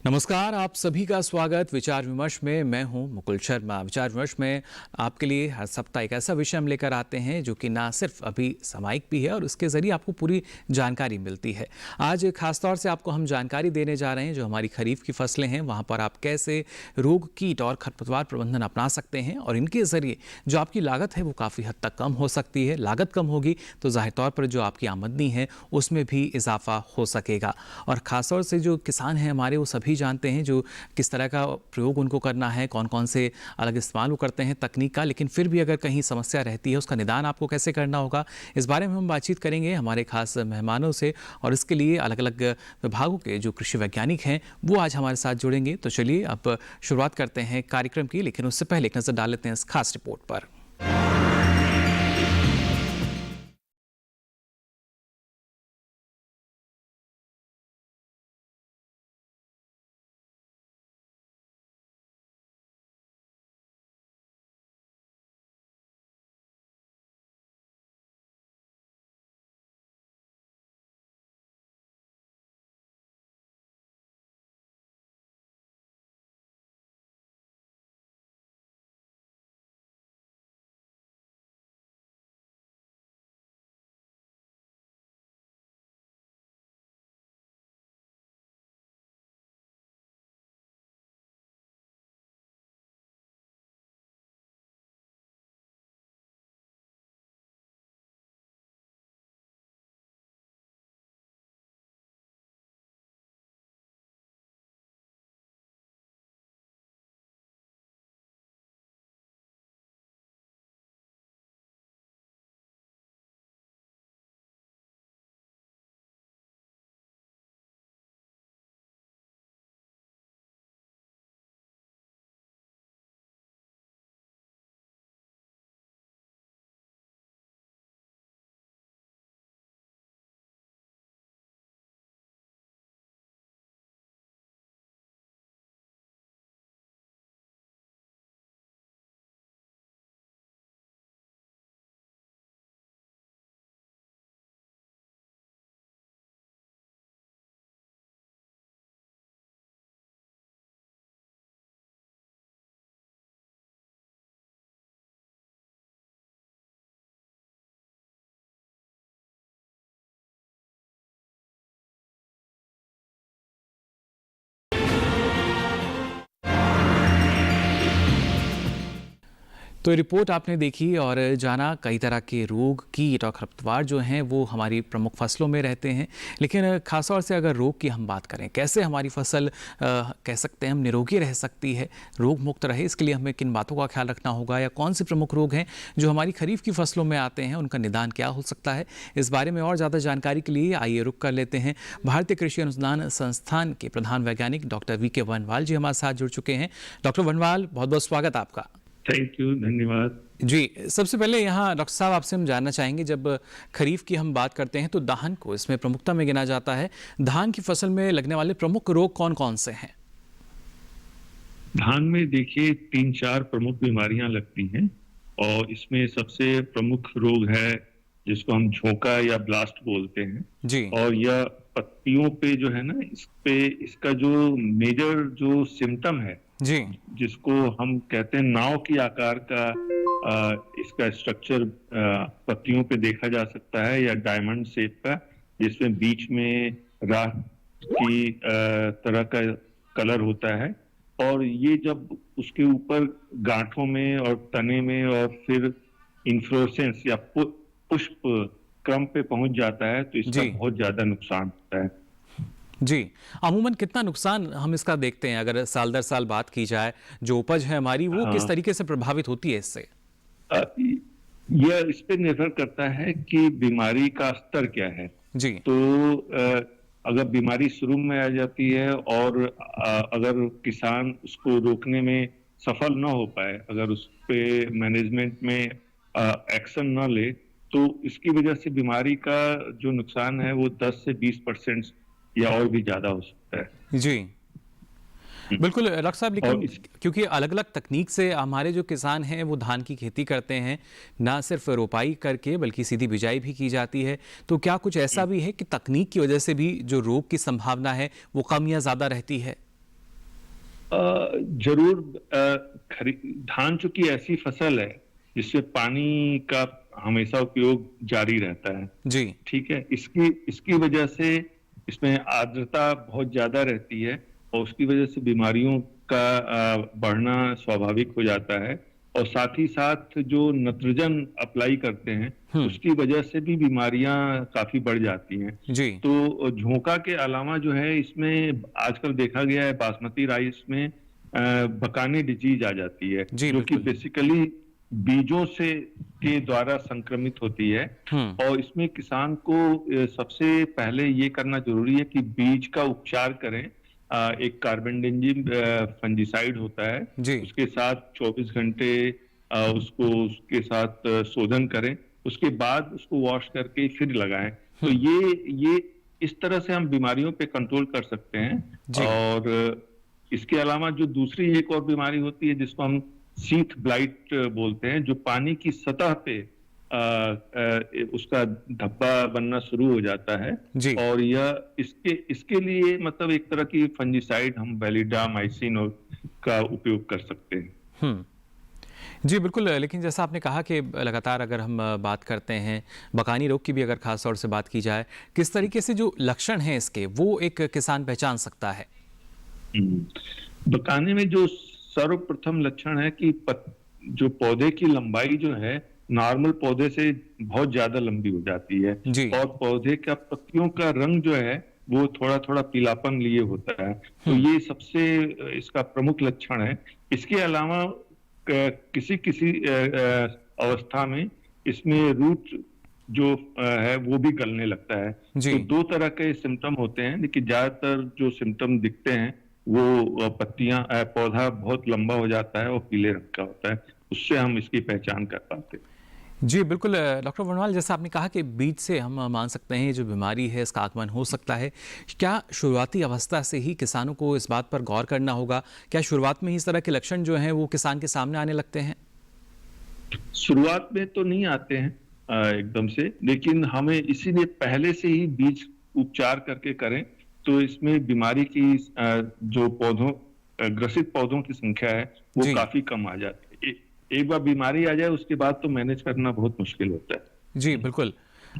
नमस्कार, आप सभी का स्वागत विचार विमर्श में। मैं हूं मुकुल शर्मा। विचार विमर्श में आपके लिए हर सप्ताह एक ऐसा विषय हम लेकर आते हैं जो कि ना सिर्फ अभी सामयिक भी है और उसके जरिए आपको पूरी जानकारी मिलती है। आज खासतौर से आपको हम जानकारी देने जा रहे हैं जो हमारी खरीफ की फसलें हैं वहां पर आप कैसे रोग, कीट और खरपतवार प्रबंधन अपना सकते हैं और इनके जरिए जो आपकी लागत है वो काफ़ी हद तक कम हो सकती है। लागत कम होगी तो जाहिर तौर पर जो आपकी आमदनी है उसमें भी इजाफा हो सकेगा। और ख़ासतौर से जो किसान हैं हमारे वो सभी जानते हैं जो किस तरह का प्रयोग उनको करना है, कौन कौन से अलग इस्तेमाल वो करते हैं तकनीक का। लेकिन फिर भी अगर कहीं समस्या रहती है उसका निदान आपको कैसे करना होगा, इस बारे में हम बातचीत करेंगे हमारे खास मेहमानों से। और इसके लिए अलग अलग विभागों के जो कृषि वैज्ञानिक हैं वो आज हमारे साथ जुड़ेंगे। तो चलिए अब शुरुआत करते हैं कार्यक्रम की, लेकिन उससे पहले एक नज़र डाल लेते हैं इस खास रिपोर्ट पर। तो ये रिपोर्ट आपने देखी और जाना कई तरह के रोग, कीट और खरपतवार जो हैं वो हमारी प्रमुख फसलों में रहते हैं। लेकिन खासतौर से अगर रोग की हम बात करें, कैसे हमारी फसल कह सकते हैं हम निरोगी रह सकती है, रोग मुक्त रहे, इसके लिए हमें किन बातों का ख्याल रखना होगा या कौन से प्रमुख रोग हैं जो हमारी खरीफ की फसलों में आते हैं, उनका निदान क्या हो सकता है, इस बारे में और ज़्यादा जानकारी के लिए आइए रुक कर लेते हैं। भारतीय कृषि अनुसंधान संस्थान के प्रधान वैज्ञानिक डॉक्टर वी के वनवाल जी हमारे साथ जुड़ चुके हैं। डॉक्टर वनवाल, बहुत बहुत स्वागत आपका। थैंक यू, धन्यवाद जी। सबसे पहले यहाँ डॉक्टर साहब आपसे हम जानना चाहेंगे, जब खरीफ की हम बात करते हैं तो धान को इसमें प्रमुखता में गिना जाता है। धान की फसल में लगने वाले प्रमुख रोग कौन कौन से हैं? धान में देखिए 3-4 प्रमुख बीमारियां लगती हैं और इसमें सबसे प्रमुख रोग है जिसको हम झोंका या ब्लास्ट बोलते हैं जी। और यह पत्तियों पे जो है ना, इस पे इसका जो मेजर जो सिम्टम है जी। जिसको हम कहते हैं नाव की आकार का इसका स्ट्रक्चर पत्तियों पे देखा जा सकता है या डायमंड शेप का, जिसमें बीच में राख की तरह का कलर होता है। और ये जब उसके ऊपर गांठों में और तने में और फिर इन्फ्लोरेसेंस या पुष्प क्रम पे पहुंच जाता है तो इसका बहुत ज्यादा नुकसान होता है। जी। अमूमन कितना नुकसान हम इसका देखते हैं अगर साल दर साल बात की जाए, जो उपज है हमारी वो किस तरीके से प्रभावित होती है इससे? यह इस पे निर्भर करता है कि बीमारी का स्तर क्या है। जी। तो अगर बीमारी शुरू में आ जाती है और अगर किसान उसको रोकने में सफल ना हो पाए, अगर उस पे मैनेजमेंट में एक्शन ना ले, तो इसकी वजह से बीमारी का जो नुकसान है वो 10 से 20% या और भी ज्यादा हो सकता है। जी बिल्कुल डॉक्टर साहब, लेकिन क्योंकि अलग अलग तकनीक से हमारे जो किसान हैं वो धान की खेती करते हैं, ना सिर्फ रोपाई करके बल्कि सीधी बिजाई भी की जाती है, तो क्या कुछ ऐसा भी है कि तकनीक की वजह से भी जो रोग की संभावना है वो कम या ज़्यादा रहती है? जरूर। धान चूंकि ऐसी फसल है जिससे पानी का हमेशा उपयोग जारी रहता है, जी। ठीक है। इसकी इसकी वजह से इसमें आर्द्रता बहुत ज्यादा रहती है और उसकी वजह से बीमारियों का बढ़ना स्वाभाविक हो जाता है। और साथ ही साथ जो नाइट्रोजन अप्लाई करते हैं हम्म। उसकी वजह से भी बीमारियां काफी बढ़ जाती हैं। जी। तो झोंका के अलावा जो है इसमें आजकल देखा गया है बासमती राइस में बकाने डिजीज आ जाती है, जी जो कि बिल्कुल। बेसिकली बीजों से के द्वारा संक्रमित होती है। हम्म। और इसमें किसान को सबसे पहले ये करना जरूरी है कि बीज का उपचार करें। एक कार्बेंडेजिम फंजीसाइड होता है, जी। उसके साथ 24 घंटे उसको उसके साथ शोधन करें, उसके बाद उसको वॉश करके फिर लगाएं। तो हम्म। ये इस तरह से हम बीमारियों पे कंट्रोल कर सकते हैं। जी। और इसके अलावा जो दूसरी एक और बीमारी होती है जिसको हम सीथ ब्लाइट बोलते हैं, जो पानी की सतह पे उसका धब्बा बनना शुरू हो जाता है। जी। और यह इसके इसके लिए मतलब एक तरह की फंजीसाइड हम वैलिडामाइसिन का उपयोग कर सकते हैं। हम्म। जी बिल्कुल, लेकिन जैसा आपने कहा कि लगातार अगर हम बात करते हैं बकानी रोग की भी, अगर खास तौर से बात की जाए, किस तरीके से जो लक्षण हैं इसके वो एक किसान पहचान सकता है? बकाने में जो सर्वप्रथम लक्षण है कि जो पौधे की लंबाई जो है नॉर्मल पौधे से बहुत ज्यादा लंबी हो जाती है। जी। और पौधे का पत्तियों का रंग जो है वो थोड़ा थोड़ा पीलापन लिए होता है। तो ये सबसे इसका प्रमुख लक्षण है। इसके अलावा किसी किसी अवस्था में इसमें रूट जो है वो भी गलने लगता है। जी। तो दो तरह के सिम्टम होते हैं, लेकिन ज्यादातर जो सिम्टम दिखते हैं वो पत्तियां पौधा बहुत लंबा हो जाता है और पीले रंग का होता है, उससे हम इसकी पहचान कर पाते हैं। जी बिल्कुल, डॉक्टर वर्णवाल, जैसा आपने कहा कि बीज से हम मान सकते हैं जो बीमारी है इसका आगमन हो सकता है। क्या शुरुआती अवस्था से ही किसानों को इस बात पर गौर करना होगा? क्या शुरुआत में ही इस तरह के लक्षण जो हैं वो किसान के सामने आने लगते हैं? शुरुआत में तो नहीं आते हैं एकदम से, लेकिन हमें इसीलिए पहले से ही बीज उपचार करके करें तो इसमें बीमारी की जो ग्रसित पौधों की संख्या है वो जी। काफी कम आ जाती है। एक बार बीमारी आ जाए उसके बाद तो मैनेज करना बहुत मुश्किल होता है। जी बिल्कुल।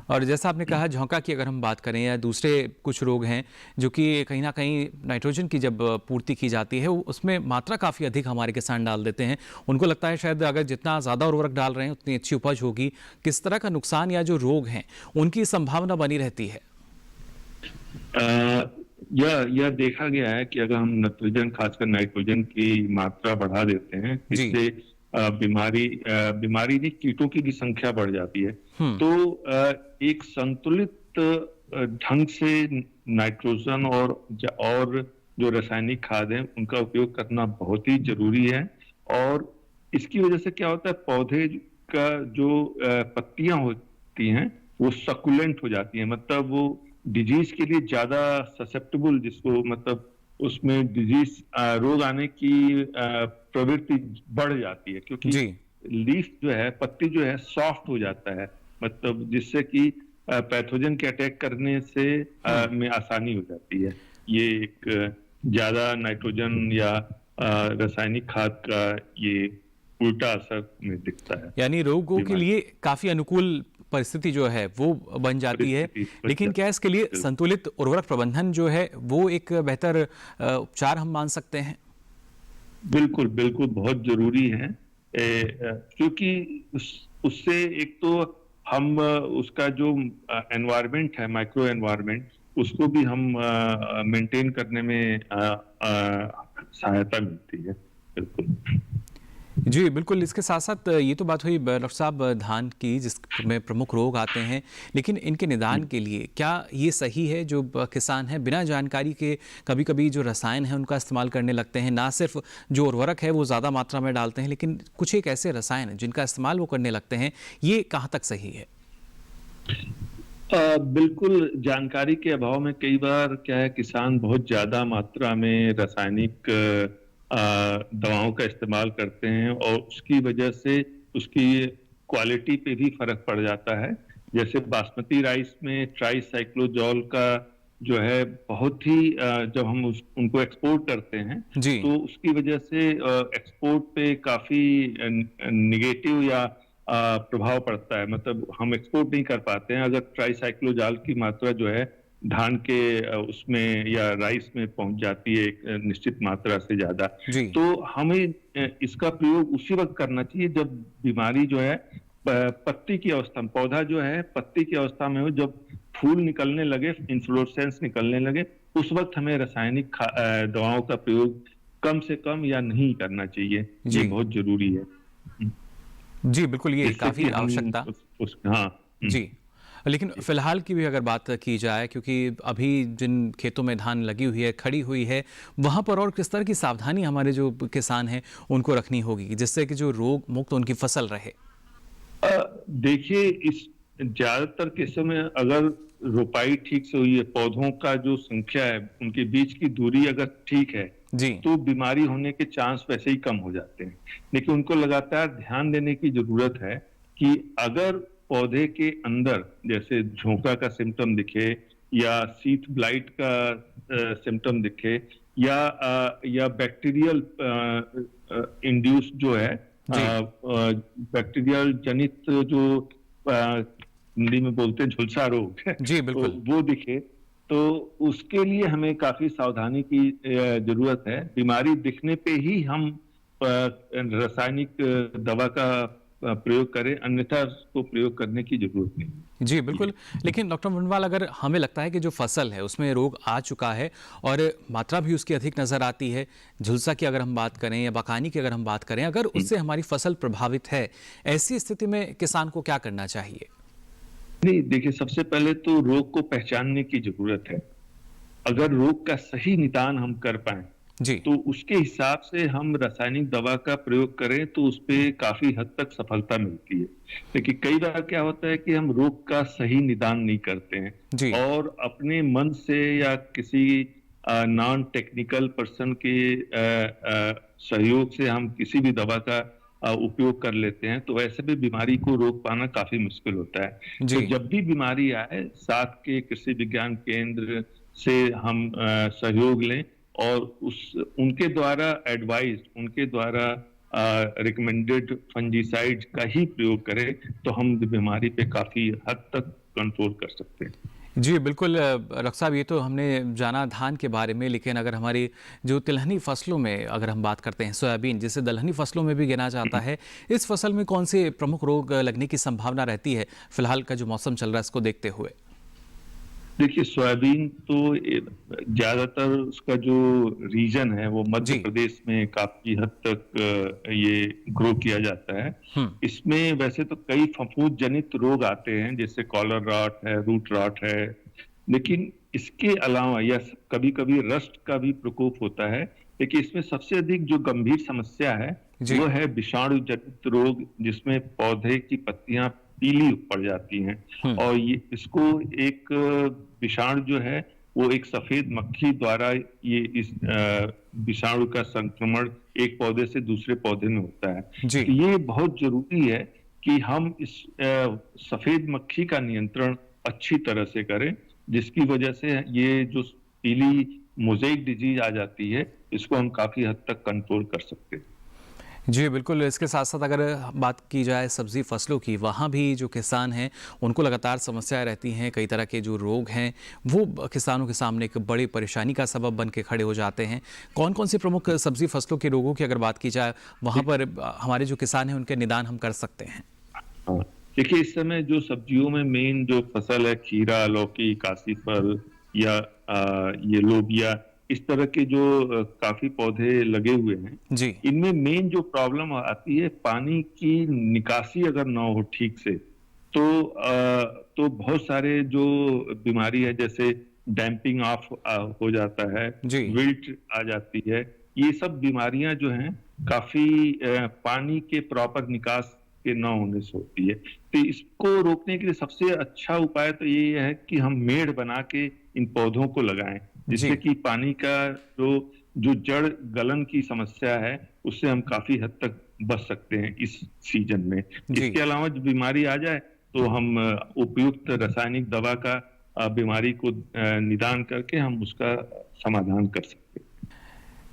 और जैसा आपने कहा झोंका की अगर हम बात करें या दूसरे कुछ रोग हैं जो कि कहीं ना कहीं नाइट्रोजन की जब पूर्ति की जाती है उसमें मात्रा काफ़ी अधिक हमारे किसान डाल देते हैं। उनको लगता है शायद अगर जितना ज़्यादा उर्वरक डाल रहे हैं उतनी अच्छी उपज होगी। किस तरह का नुकसान या जो रोग हैं उनकी संभावना बनी रहती है? यह देखा गया है कि अगर हम नाइट्रोजन खासकर नाइट्रोजन की मात्रा बढ़ा देते हैं इससे बीमारी नहीं कीटों की भी संख्या बढ़ जाती है। तो एक संतुलित ढंग से नाइट्रोजन और जो रासायनिक खाद है उनका उपयोग करना बहुत ही जरूरी है। और इसकी वजह से क्या होता है, पौधे का जो पत्तियां होती हैं वो सकुलेंट हो जाती हैं, मतलब वो डिजीज के लिए ज्यादा ससेप्टेबल, जिसको मतलब उसमें डिजीज रोग आने की प्रवृत्ति बढ़ जाती है, क्योंकि लीफ जो है पत्ती जो है सॉफ्ट हो जाता है, मतलब जिससे कि पैथोजन के अटैक करने से में आसानी हो जाती है। ये एक ज्यादा नाइट्रोजन या रासायनिक खाद का ये उल्टा असर में दिखता है। यानी रोगों के लिए काफी अनुकूल परिस्थिति जो है वो बन जाती है। लेकिन क्या इसके लिए संतुलित उर्वरक प्रबंधन जो है वो एक बेहतर उपचार हम मान सकते हैं? बिल्कुल बिल्कुल, बहुत जरूरी है, क्योंकि उससे एक तो हम उसका जो एनवायरनमेंट है, माइक्रो एनवायरनमेंट, उसको भी हम मेंटेन करने में सहायता मिलती है। बिल्कुल जी बिल्कुल। इसके साथ साथ ये तो बात हुई डॉक्टर साहब धान की जिसमें प्रमुख रोग आते हैं, लेकिन इनके निदान के लिए क्या ये सही है जो किसान हैं बिना जानकारी के कभी कभी जो रसायन है उनका इस्तेमाल करने लगते हैं? ना सिर्फ जो उर्वरक है वो ज़्यादा मात्रा में डालते हैं, लेकिन कुछ एक ऐसे रसायन हैं जिनका इस्तेमाल वो करने लगते हैं, ये कहाँ तक सही है? बिल्कुल, जानकारी के अभाव में कई बार क्या है, किसान बहुत ज्यादा मात्रा में रासायनिक दवाओं का इस्तेमाल करते हैं और उसकी वजह से उसकी क्वालिटी पे भी फर्क पड़ जाता है। जैसे बासमती राइस में ट्राईसाइक्लोजॉल का जो है बहुत ही जब हम उनको एक्सपोर्ट करते हैं जी। तो उसकी वजह से एक्सपोर्ट पे काफी निगेटिव या प्रभाव पड़ता है। मतलब हम एक्सपोर्ट नहीं कर पाते हैं अगर ट्राइसाइक्लोजाल की मात्रा जो है धान के उसमें या राइस में पहुंच जाती है एक निश्चित मात्रा से ज्यादा। जी। तो हमें इसका प्रयोग उसी वक्त करना चाहिए जब बीमारी जो है पत्ती की अवस्था में, पौधा जो है पत्ती की अवस्था में हो, जब फूल निकलने लगे, इन्फ्लोरेसेंस निकलने लगे, उस वक्त हमें रासायनिक दवाओं का प्रयोग कम से कम या नहीं करना चाहिए। ये जी। बहुत जरूरी है जी, बिल्कुल, ये जिससे काफ़ी कि हम आवश्यकता। हाँ। जी। लेकिन फ़िलहाल की भी अगर बात की जाए, क्योंकि अभी जिन खेतों में धान लगी हुई है, खड़ी हुई है, वहाँ पर और किस तरह की सावधानी हमारे जो किसान हैं, उनको रखनी होगी, जिससे कि जो रोग मुक्त उनकी फसल रहे? देखिए, इस ज्यादातर केसों में अगर रोपाई ठीक से हुई है, पौधों का जो संख्या है, उनके बीच की दूरी अगर ठीक है, जी। तो बीमारी होने के चांस वैसे ही कम हो जाते हैं। लेकिन उनको लगातार ध्यान देने की जरूरत है कि अगर पौधे के अंदर जैसे झोंका का सिम्टम दिखे या सीथ ब्लाइट का सिम्टम दिखे या बैक्टीरियल इंड्यूस जो है जी। बैक्टीरियल जनित जो हिंदी में बोलते हैं झुलसा रोग जी, तो बिल्कुल। वो दिखे तो उसके लिए हमें काफी सावधानी की जरूरत है। बीमारी दिखने पे ही हम रासायनिक दवा का प्रयोग करें, अन्यथा उसको प्रयोग करने की जरूरत नहीं। जी, बिल्कुल। लेकिन डॉक्टर मुंडवाल, अगर हमें लगता है कि जो फसल है उसमें रोग आ चुका है और मात्रा भी उसकी अधिक नज़र आती है, झुलसा की अगर हम बात करें या बकानी की अगर हम बात करें, अगर उससे हमारी फसल प्रभावित है, ऐसी स्थिति में किसान को क्या करना चाहिए? नहीं, देखिए, सबसे पहले तो रोग को पहचानने की जरूरत है। अगर रोग का सही निदान हम कर पाए जी। तो उसके हिसाब से हम रासायनिक दवा का प्रयोग करें तो उसपे काफी हद तक सफलता मिलती है। लेकिन कई बार क्या होता है कि हम रोग का सही निदान नहीं करते हैं जी। और अपने मन से या किसी नॉन टेक्निकल पर्सन के सहयोग से हम किसी भी दवा का उपयोग कर लेते हैं, तो ऐसे में बीमारी को रोक पाना काफी मुश्किल होता है। तो जी। जब भी बीमारी आए, साथ के कृषि विज्ञान केंद्र से हम सहयोग लें और उनके द्वारा उनके द्वारा रिकमेंडेड फंजीसाइड का ही प्रयोग करें तो हम बीमारी पे काफी हद तक कंट्रोल कर सकते हैं। जी, बिल्कुल। डॉक्टर साहब, ये तो हमने जाना धान के बारे में, लेकिन अगर हमारी जो तिलहनी फसलों में अगर हम बात करते हैं, सोयाबीन जिसे दलहनी फसलों में भी गिना जाता है, इस फसल में कौन से प्रमुख रोग लगने की संभावना रहती है, फिलहाल का जो मौसम चल रहा है इसको देखते हुए? देखिए, सोयाबीन तो ज्यादातर उसका जो रीजन है वो मध्य जी। प्रदेश में काफी हद तक ये ग्रो किया जाता है। इसमें वैसे तो कई फफूंद जनित रोग आते हैं जैसे कॉलर रॉट है, रूट रॉट है, लेकिन इसके अलावा या कभी कभी रस्ट का भी प्रकोप होता है। लेकिन इसमें सबसे अधिक जो गंभीर समस्या है जी। वो है विषाणु जनित रोग, जिसमें पौधे की पत्तियां पीली पड़ जाती हैं और ये इसको एक विषाणु जो है वो एक सफेद मक्खी द्वारा ये इस विषाणु का संक्रमण एक पौधे से दूसरे पौधे में होता है। जी। तो ये बहुत जरूरी है कि हम इस सफेद मक्खी का नियंत्रण अच्छी तरह से करें, जिसकी वजह से ये जो पीली मोज़ेक डिजीज आ जाती है इसको हम काफी हद तक कंट्रोल कर सकते हैं। जी, बिल्कुल। इसके साथ-साथ अगर बात की जाए सब्ज़ी फसलों की, वहाँ भी जो किसान हैं, उनको लगातार समस्याएँ रहती हैं। कई तरह के जो रोग हैं, वो किसानों के सामने एक बड़ी परेशानी का सबब बन के खड़े हो जाते हैं। कौन-कौन सी प्रमुख सब्ज़ी फसलों के रोगों की अगर बात की जाए, वहाँ पर हमारे जो किसान हैं, उनके निदान हम कर सकते हैं? हाँ, देखिए, इस समय जो सब्जियों में मेन जो फसल है, खीरा, लौकी, काशीफल या ये लोबिया, इस तरह के जो काफी पौधे लगे हुए हैं, जी। इनमें मेन जो प्रॉब्लम आती है, पानी की निकासी अगर ना हो ठीक से तो बहुत सारे जो बीमारी है जैसे डैम्पिंग ऑफ हो जाता है, जी। विल्ट आ जाती है। ये सब बीमारियां जो हैं काफी पानी के प्रॉपर निकास के न होने से होती है। तो इसको रोकने के लिए सबसे अच्छा उपाय तो ये है कि हम मेड़ बना के इन पौधों को लगाएं, जिससे कि पानी का जो जड़ गलन की समस्या है उससे हम काफी हद तक बच सकते हैं इस सीजन में। जी। इसके अलावा जो बीमारी आ जाए तो हम उपयुक्त रासायनिक दवा का बीमारी को निदान करके हम उसका समाधान कर सकते हैं।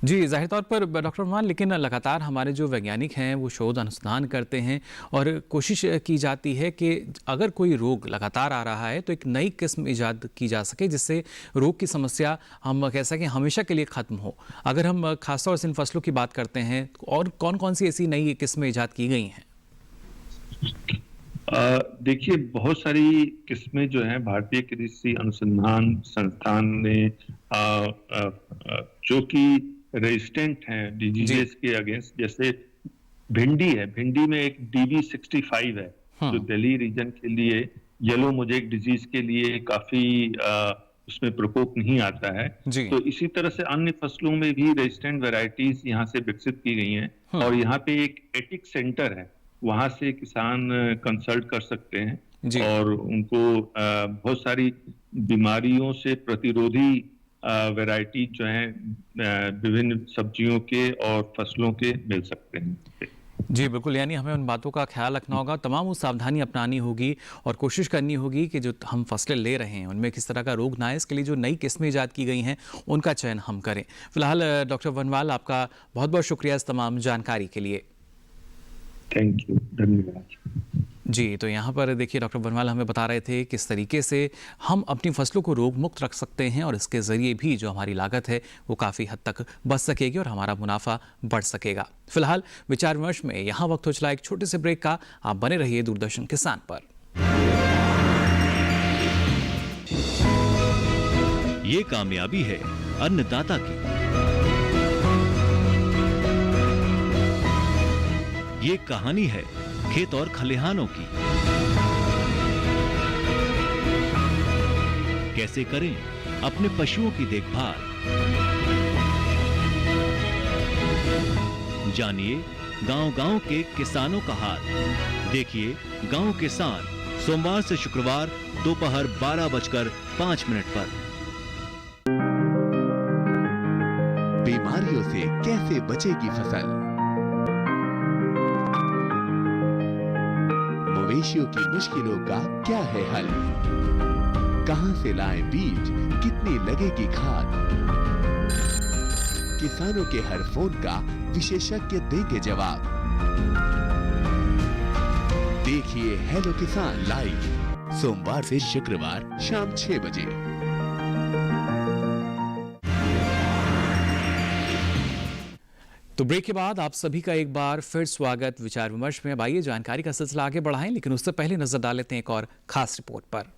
जी, ज़ाहिर तौर पर डॉक्टर मान, लेकिन लगातार हमारे जो वैज्ञानिक हैं वो शोध अनुसंधान करते हैं और कोशिश की जाती है कि अगर कोई रोग लगातार आ रहा है तो एक नई किस्म ईजाद की जा सके जिससे रोग की समस्या हम कह सकें हमेशा के लिए ख़त्म हो। अगर हम खासतौर से इन फसलों की बात करते हैं और कौन कौन सी ऐसी नई किस्में ईजाद की गई हैं? देखिए, बहुत सारी किस्में जो हैं भारतीय कृषि अनुसंधान संस्थान ने जो कि रेजिस्टेंट हैं डिजीजेस के अगेंस्ट, जैसे भिंडी है, भिंडी में एक DB65 है जो दिल्ली रीजन के लिए येलो मोजेक डिजीज के लिए काफी उसमें प्रकोप नहीं आता है। तो इसी तरह से अन्य फसलों में भी रेजिस्टेंट वैरायटीज यहाँ से विकसित की गई हैं और यहाँ पे एक एटिक सेंटर है, वहां से किसान कंसल्ट कर सकते हैं और उनको बहुत सारी बीमारियों से प्रतिरोधी वैरायटी जो हैं विभिन्न सब्जियों के और फसलों के मिल सकते हैं। जी बिल्कुल, यानी हमें उन बातों का ख्याल रखना होगा, तमाम वो सावधानी अपनानी होगी और कोशिश करनी होगी कि जो हम फसलें ले रहे हैं उनमें किस तरह का रोग ना आए। इसके लिए जो नई किस्में ईजाद की गई हैं उनका चयन हम करें। फिलहाल डॉक्टर वनवाल, आपका बहुत बहुत शुक्रिया इस तमाम जानकारी के लिए। थैंक यू, धन्यवाद। जी, तो यहाँ पर देखिए डॉक्टर वनवाल हमें बता रहे थे किस तरीके से हम अपनी फसलों को रोग मुक्त रख सकते हैं और इसके ज़रिए भी जो हमारी लागत है वो काफ़ी हद तक बच सकेगी और हमारा मुनाफा बढ़ सकेगा। फिलहाल विचार विमर्श में यहाँ वक्त हो चला एक छोटे से ब्रेक का। आप बने रहिए दूरदर्शन किसान पर। ये कामयाबी है अन्नदाता की, ये कहानी है खेत और खलिहानों की। कैसे करें अपने पशुओं की देखभाल, जानिए गांव-गांव के किसानों का हाल। देखिए गांव किसान सोमवार से शुक्रवार दोपहर 12:05 पर। बीमारियों से कैसे बचेगी फसल, मवेशियों की मुश्किलों का क्या है हल, कहां से लाएं बीज, कितनी लगेगी खाद, किसानों के हर फोन का विशेषज्ञ देंगे जवाब। देखिए हेलो किसान लाइव सोमवार से शुक्रवार शाम 6 बजे। तो ब्रेक के बाद आप सभी का एक बार फिर स्वागत विचार विमर्श में। अब आइए जानकारी का सिलसिला आगे बढ़ाएं, लेकिन उससे पहले नजर डाल लेते हैं एक और खास रिपोर्ट पर।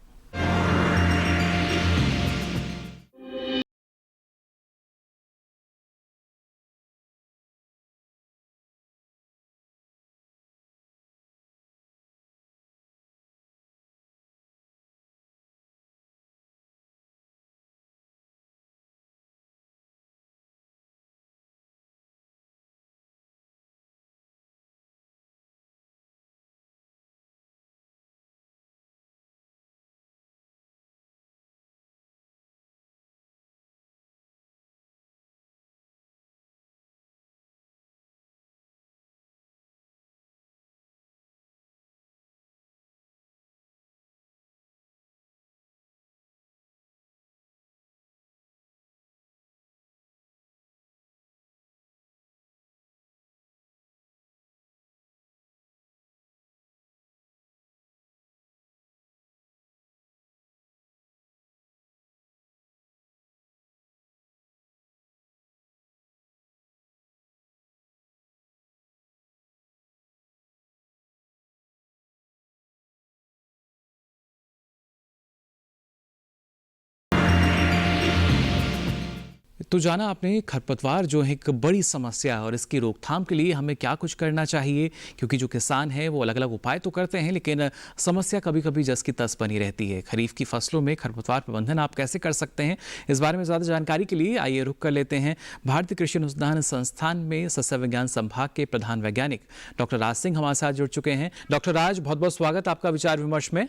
तो जाना आपने खरपतवार जो है एक बड़ी समस्या है और इसकी रोकथाम के लिए हमें क्या कुछ करना चाहिए, क्योंकि जो किसान हैं वो अलग अलग उपाय तो करते हैं लेकिन समस्या कभी कभी जस की तस बनी रहती है। खरीफ की फसलों में खरपतवार प्रबंधन आप कैसे कर सकते हैं, इस बारे में ज़्यादा जानकारी के लिए आइए रुख कर लेते हैं भारतीय कृषि अनुसंधान संस्थान में सस्य विज्ञान संभाग के प्रधान वैज्ञानिक डॉक्टर राज सिंह हमारे साथ जुड़ चुके हैं। डॉक्टर राज, बहुत बहुत स्वागत आपका विचार विमर्श में।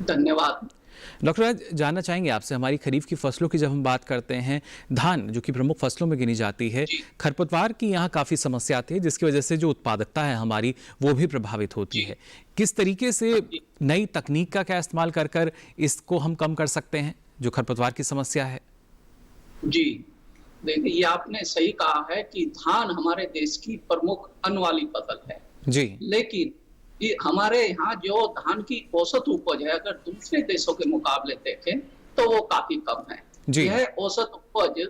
धन्यवाद। डॉक्टर राज, जानना चाहेंगे आपसे, हमारी खरीफ की फसलों की जब हम बात करते हैं, धान जो कि प्रमुख फसलों में गिनी जाती है, खरपतवार की यहाँ काफ़ी समस्या आती है, जिसकी वजह से जो उत्पादकता है हमारी वो भी प्रभावित होती है। किस तरीके से नई तकनीक का क्या इस्तेमाल कर कर इसको हम कम कर सकते हैं, जो खरपतवार की समस्या है? जी, देखिए, ये आपने सही कहा है कि धान हमारे देश की प्रमुख अन्न वाली फसल है जी। लेकिन ये हमारे यहाँ जो धान की औसत उपज है, अगर दूसरे देशों के मुकाबले देखें तो वो काफी कम है। यह औसत उपज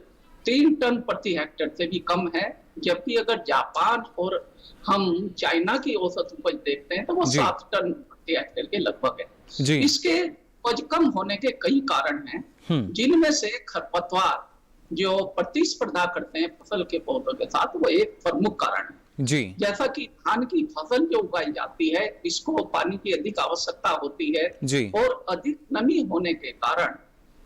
3 टन प्रति हेक्टेयर से भी कम है, जबकि अगर जापान और हम चाइना की औसत उपज देखते हैं तो वो 7 टन प्रति हेक्टेयर के लगभग है। इसके उपज कम होने के कई कारण हैं, जिनमें से खरपतवार जो प्रतिस्पर्धा करते हैं फसल के पौधों के साथ, वो एक प्रमुख कारण है। जैसा कि धान की फसल जो उगाई जाती है, इसको पानी की अधिक आवश्यकता होती है और अधिक नमी होने के कारण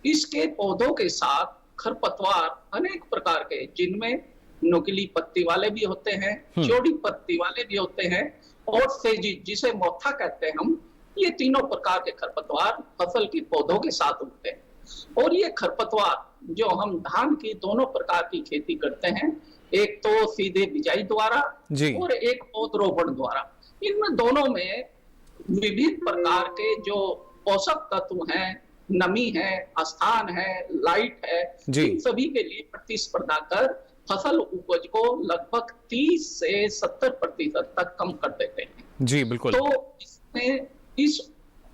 इसके पौधों के साथ खरपतवार अनेक प्रकार के, जिनमें नुकीली पत्ती वाले भी होते हैं, चौड़ी पत्ती वाले भी होते हैं और सेजी, जिसे मोथा कहते हैं हम, ये तीनों प्रकार के खरपतवार फसल के पौधों के साथ उगते हैं। और ये खरपतवार जो हम धान की दोनों प्रकार की खेती करते हैं, एक तो सीधे बिजाई द्वारा और एक पौधरोपण द्वारा, इनमें दोनों में विभिन्न प्रकार के जो पोषक तत्व हैं, नमी है, स्थान है, लाइट है, इन सभी के लिए प्रतिस्पर्धा कर फसल उपज को लगभग 30 से 70% तक कम कर देते हैं। जी बिल्कुल। तो इसमें इस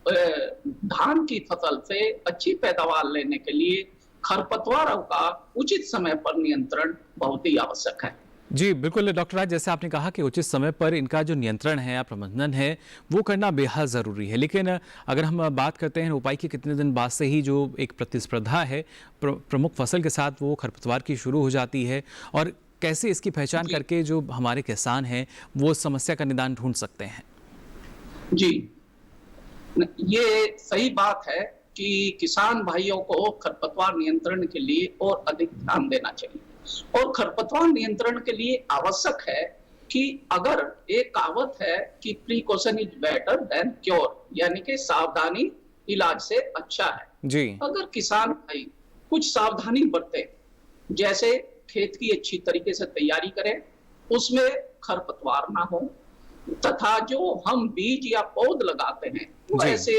धान की फसल से अच्छी पैदावार लेने के लिए खरपतवारों का उचित समय पर नियंत्रण बहुत ही आवश्यक है। जी बिल्कुल डॉक्टर राज, जैसे आपने कहा कि उचित समय पर इनका जो नियंत्रण है या प्रबंधन है वो करना बेहद ज़रूरी है, लेकिन अगर हम बात करते हैं रोपाई के कितने दिन बाद से ही जो एक प्रतिस्पर्धा है प्रमुख फसल के साथ वो खरपतवार की शुरू हो जाती है, और कैसे इसकी पहचान करके जो हमारे किसान हैं वो समस्या का निदान ढूंढ सकते हैं? जी, ये सही बात है कि किसान भाइयों को खरपतवार नियंत्रण के लिए और अधिक ध्यान देना चाहिए। और खरपतवार नियंत्रण के लिए आवश्यक है कि अगर एक कहावत है कि precaution is better than cure, यानी कि सावधानी इलाज से अच्छा है। जी। अगर किसान भाई कुछ सावधानी बरते, जैसे खेत की अच्छी तरीके से तैयारी करें, उसमें खरपतवार ना हो, तथा जो हम बीज या पौध लगाते हैं वो ऐसे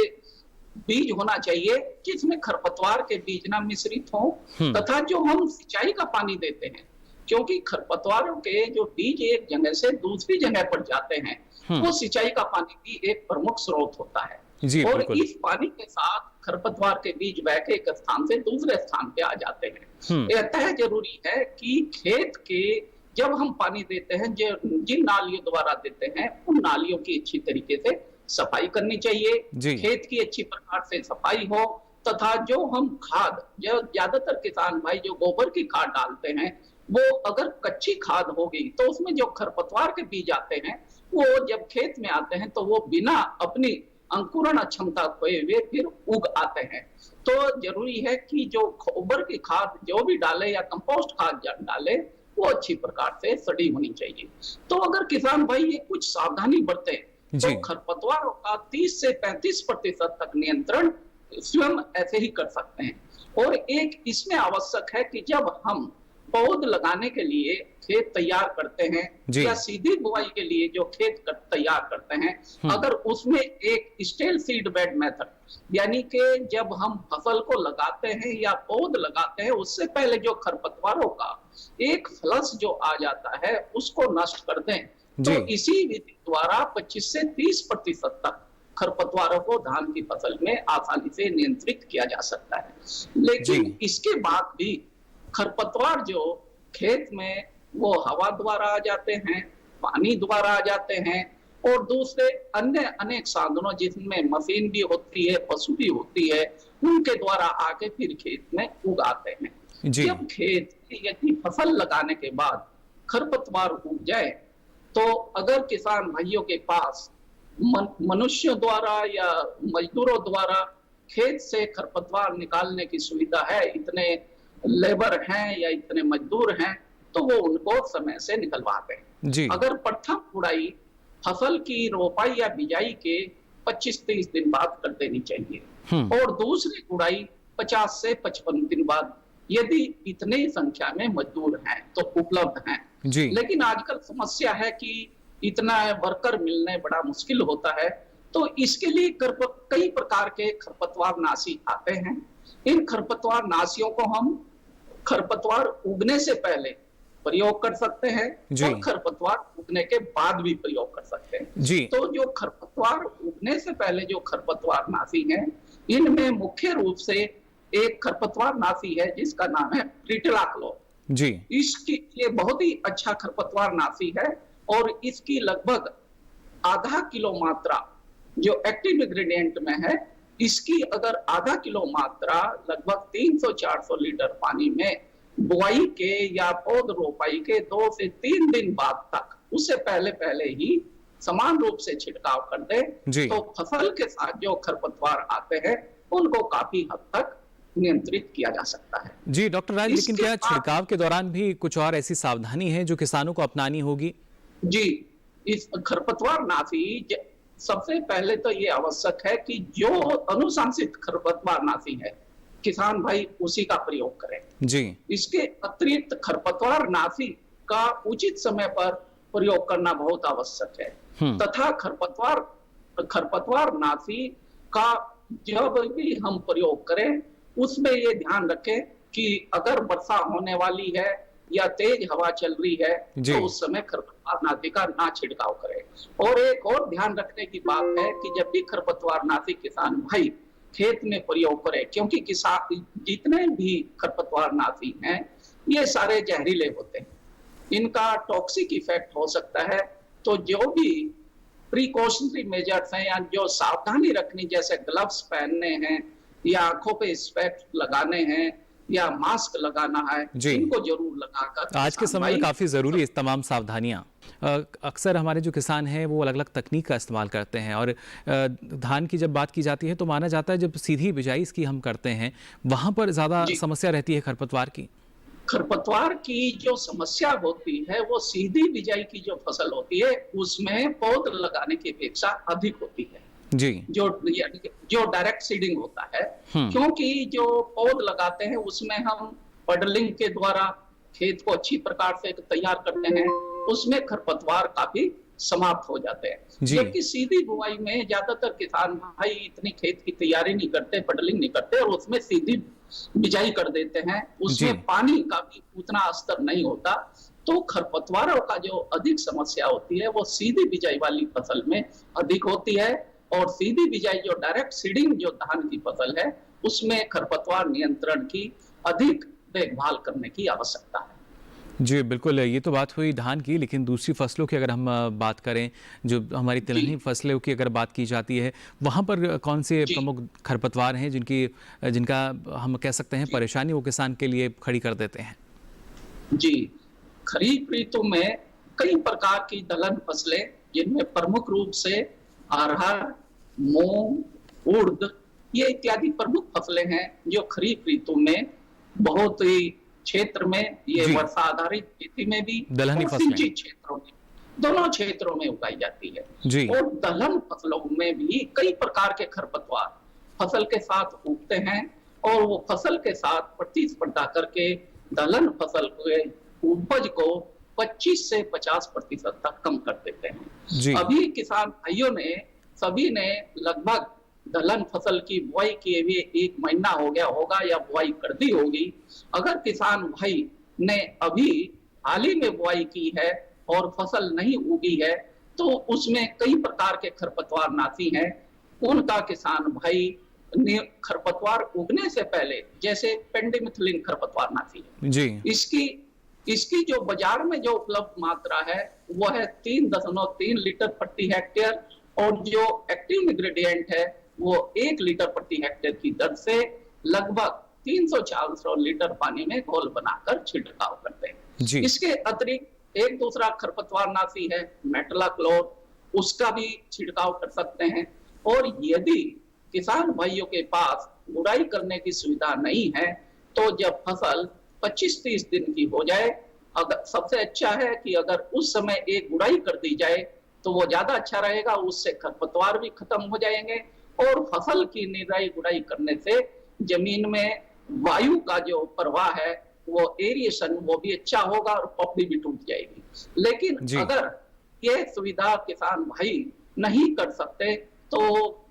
बीज होना चाहिए जिसमें खरपतवार के बीज ना मिश्रित हो, तथा जो हम सिंचाई का पानी देते हैं, क्योंकि खरपतवारों के जो बीज एक जगह से दूसरी जगह पर जाते हैं, वो सिंचाई का पानी भी एक प्रमुख स्रोत होता है। और इस पानी के साथ खरपतवार के बीज बह के एक स्थान से दूसरे स्थान पे आ जाते हैं। यह तय जरूरी है कि खेत के जब हम पानी देते हैं, जिन नालियों द्वारा देते हैं, उन नालियों की अच्छी तरीके से सफाई करनी चाहिए, खेत की अच्छी प्रकार से सफाई हो, तथा जो हम खाद, जो ज्यादातर किसान भाई जो गोबर की खाद डालते हैं, वो अगर कच्ची खाद होगी तो उसमें जो खरपतवार के बीज आते हैं वो जब खेत में आते हैं तो वो बिना अपनी अंकुरण क्षमता खोए हुए फिर उग आते हैं। तो जरूरी है कि जो गोबर की खाद जो भी डाले या कंपोस्ट खाद डाले, वो अच्छी प्रकार से सड़ी होनी चाहिए। तो अगर किसान भाई ये कुछ सावधानी बरते तो खरपतवारों का 30 से 35% तक नियंत्रण स्वयं ऐसे ही कर सकते हैं। और एक इसमें आवश्यक है कि जब हम पौध लगाने के लिए खेत तैयार करते हैं या सीधी बुआई के लिए जो खेत तैयार करते हैं, अगर उसमें एक स्टेल सीड बेड मेथड, यानी कि जब हम फसल को लगाते हैं या पौध लगाते हैं उससे पहले जो खरपतवारों का एक फ्लश जो आ जाता है उसको नष्ट कर दें, तो इसी विधि द्वारा 25 से 30% तक खरपतवारों को धान की फसल में आसानी से नियंत्रित किया जा सकता है। लेकिन इसके बाद भी खरपतवार जो खेत में वो हवा द्वारा आ जाते हैं, पानी द्वारा आ जाते हैं, और दूसरे अन्य अनेक साधनों जिसमें मशीन भी होती है, पशु भी होती है, उनके द्वारा आके फिर खेत में उगाते हैं। जब खेत यदि फसल लगाने के बाद खरपतवार उग जाए तो अगर किसान भाइयों के पास मनुष्यों द्वारा या मजदूरों द्वारा खेत से खरपतवार निकालने की सुविधा है, इतने लेबर हैं या इतने मजदूर हैं, तो वो उनको समय से निकलवाते हैं। अगर प्रथम उड़ाई फसल की रोपाई या बिजाई के 25-30 दिन बाद कर देनी चाहिए और दूसरी गुड़ाई 50 से 55 दिन बाद, यदि इतने संख्या में मजदूर हैं तो उपलब्ध हैं जी। लेकिन आजकल समस्या है कि इतना वर्कर मिलने बड़ा मुश्किल होता है, तो इसके लिए कई प्रकार के खरपतवार नाशी आते हैं। इन खरपतवार नाशियों को हम खरपतवार उगने से पहले प्रयोग कर सकते हैं और खरपतवार उगने के बाद भी प्रयोग कर सकते हैं जी। तो जो खरपतवार उगने से पहले जो खरपतवार नाशी है, इनमें मुख्य रूप से एक खरपतवार नाशी है जिसका नाम है प्रीटलाक्लोर जी। इसकी ये बहुत ही अच्छा खरपतवार नाशी है और इसकी लगभग आधा किलो मात्रा जो एक्टिव इंग्रेडिएंट में है, इसकी अगर आधा किलो मात्रा लगभग 300-400 लीटर पानी में बुआई के या पौध रोपाई के 2 से 3 दिन बाद तक, उससे पहले ही समान रूप से छिड़काव कर दे तो फसल के साथ जो खरपतवार आते हैं उनको काफी हद तक नियंत्रित किया जा सकता है। जी डॉक्टर राज, लेकिन क्या छिड़काव के दौरान भी कुछ और ऐसी सावधानी है जो किसानों को अपनानी होगी? जी, इस खरपतवार नाशी सबसे पहले तो ये आवश्यक है कि जो अनुशंसित खरपतवार नाशी है किसान भाई उसी का प्रयोग करें जी। इसके अतिरिक्त खरपतवार नाशी का उचित समय पर प्रयोग करना बहुत आवश्यक है तथा खरपतवार नाशी का जब भी हम प्रयोग करें उसमें ये ध्यान रखें कि अगर वर्षा होने वाली है या तेज हवा चल रही है तो उस समय खरपतवार नाशी का ना छिड़काव करें। और एक और ध्यान रखने की बात है कि जब भी खरपतवार नाशी किसान भाई खेत में प्रयोग करें, क्योंकि किसान जितने भी खरपतवार नाशी हैं ये सारे जहरीले होते हैं, इनका टॉक्सिक इफेक्ट हो सकता है। तो जो भी प्रिकॉशनरी मेजर्स हैं या जो सावधानी रखनी, जैसे ग्लव्स पहनने हैं या आंखों पे स्पेक्स लगाने हैं या मास्क लगाना है, इनको जरूर लगाकर आज के समय में काफी जरूरी है तमाम सावधानियां। अक्सर हमारे जो किसान हैं वो अलग अलग तकनीक का इस्तेमाल करते हैं और धान की जब बात की जाती है तो माना जाता है जब सीधी बिजाई इसकी हम करते हैं वहां पर ज्यादा समस्या रहती है खरपतवार की। खरपतवार की जो समस्या होती है वो सीधी बिजाई की जो फसल होती है उसमें पौध लगाने की अपेक्षा अधिक होती है जी। जो डायरेक्ट सीडिंग होता है, क्योंकि जो पौध लगाते हैं उसमें हम पडलिंग के द्वारा खेत को अच्छी प्रकार से तैयार करते हैं, उसमें खरपतवार काफी समाप्त हो जाते हैं। जबकि सीधी बुआई में ज्यादातर किसान भाई इतनी खेत की तैयारी नहीं करते, पडलिंग नहीं करते और उसमें सीधी बिजाई कर देते हैं, उसमें पानी का भी उतना स्तर नहीं होता, तो खरपतवारों का जो अधिक समस्या होती है वो सीधी बिजाई वाली फसल में अधिक होती है। और सीधी बिजाई जो डायरेक्ट सीडिंग जो धान की फसल है उसमें खरपतवार नियंत्रण की अधिक देखभाल करने की आवश्यकता है। जी बिल्कुल, ये तो बात हुई धान की, लेकिन दूसरी फसलों की अगर हम बात करें, जो हमारी तिलहनी फसलों की अगर बात की जाती है, वहाँ पर कौन से प्रमुख खरपतवार हैं जिनका हम कह सकते हैं परेशानी वो किसान के लिए खड़ी कर देते हैं? जी, खरीफ ऋतु में कई प्रकार की दलहन फसलें जिनमें प्रमुख रूप से अरहर, मूंग, उड़द ये इत्यादि प्रमुख फसलें हैं जो खरीफ ऋतु में बहुत ही क्षेत्र में ये वर्षा आधारित खेती में भी दलहनी सिंचित क्षेत्रों में दोनों क्षेत्रों में उगाई जाती है। और दलहन फसलों में भी कई प्रकार के खरपतवार फसल के साथ उगते हैं और वो फसल के साथ प्रतिस्पर्धा करके दलहन फसल के उपज को 25 से 50% तक कम कर देते हैं। अभी किसान भाइयों ने सभी ने लगभग दलहन फसल की बुआई किए हुए 1 महीना हो गया होगा या बुआई कर दी होगी। अगर किसान भाई ने अभी हाल ही में बुआई की है और फसल नहीं उगी है तो उसमें कई प्रकार के खरपतवार नाशी हैं, उनका किसान भाई ने खरपतवार उगने से पहले, जैसे पेंडिमिथिलिन खरपतवार नाशी है जी, इसकी जो बाजार में जो उपलब्ध मात्रा है वो है 3.3 लीटर प्रति हेक्टेयर और जो एक्टिव इंग्रेडिएंट है वो 1 लीटर प्रति हेक्टेयर की दर से लगभग 300-400 लीटर पानी में घोल बनाकर छिड़काव करते हैं। इसके अतिरिक्त एक दूसरा खरपतवार नाशी है मेटलाक्लोर, उसका भी छिड़काव कर सकते हैं। और यदि किसान भाइयों के पास गुड़ाई करने की सुविधा नहीं है तो जब फसल 25-30 दिन की हो जाए, अगर सबसे अच्छा है कि अगर उस समय एक गुड़ाई कर दी जाए तो वो ज्यादा अच्छा रहेगा, उससे खरपतवार भी खत्म हो जाएंगे और फसल की निराई गुड़ाई करने से जमीन में वायु का जो प्रवाह है वो एरिएशन वो भी अच्छा होगा और पपड़ी भी टूट जाएगी। लेकिन जी। अगर ये सुविधा किसान भाई नहीं कर सकते तो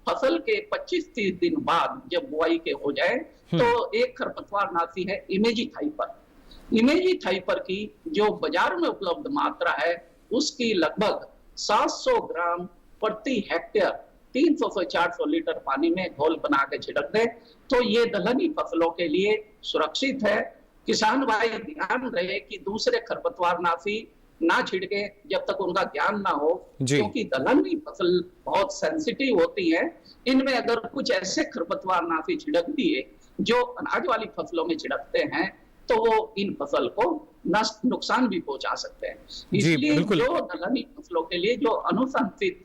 फसल के 25-30 दिन बाद जब बुआई के हो जाए तो एक खरपतवार नाशी है इमेजी थाइपर की जो बाजार में उपलब्ध मात्रा है उसकी लगभग 700 ग्राम प्रति हेक्टेयर 300 से 400 लीटर पानी में घोल बना के छिड़क दे तो ये दलहनी फसलों के लिए सुरक्षित है। किसान भाई ध्यान रहे कि दूसरे खरपतवार नाशी ना छिड़के जब तक उनका ज्ञान ना हो, क्योंकि दलहनी फसल बहुत सेंसिटिव होती है। इनमें अगर कुछ ऐसे खरपतवार नाशी छिड़क दिए जो अनाज वाली फसलों में छिड़कते हैं तो वो इन फसल को नुकसान भी पहुंचा सकते हैं। इसलिए जो दलहनी फसलों के लिए जो अनुशंसित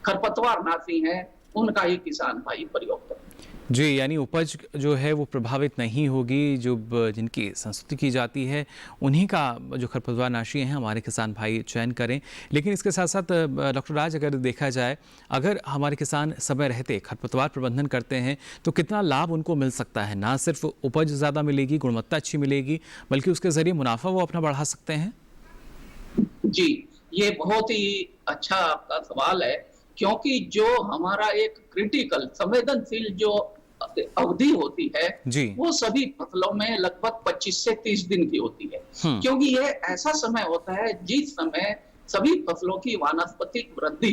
खरपतवार नाशी है उनका ही किसान भाई प्रयोग करें। जी, यानी उपज जो है वो प्रभावित नहीं होगी, जो जिनकी संस्तुति की जाती है उन्हीं का जो खरपतवार नाशी हैं हमारे किसान भाई चयन करें। लेकिन इसके साथ साथ डॉक्टर राज, अगर देखा जाए अगर हमारे किसान समय रहते खरपतवार प्रबंधन करते हैं तो कितना लाभ उनको मिल सकता है? ना सिर्फ उपज ज़्यादा मिलेगी, गुणवत्ता अच्छी मिलेगी, बल्कि उसके ज़रिए मुनाफा वो अपना बढ़ा सकते हैं। जी, ये बहुत ही अच्छा आपका सवाल है, क्योंकि जो हमारा एक क्रिटिकल संवेदनशील जो अवधि होती है वो सभी फसलों में लगभग 25 से 30 दिन की होती है, क्योंकि ये ऐसा समय होता है जिस समय सभी फसलों की वानस्पतिक वृद्धि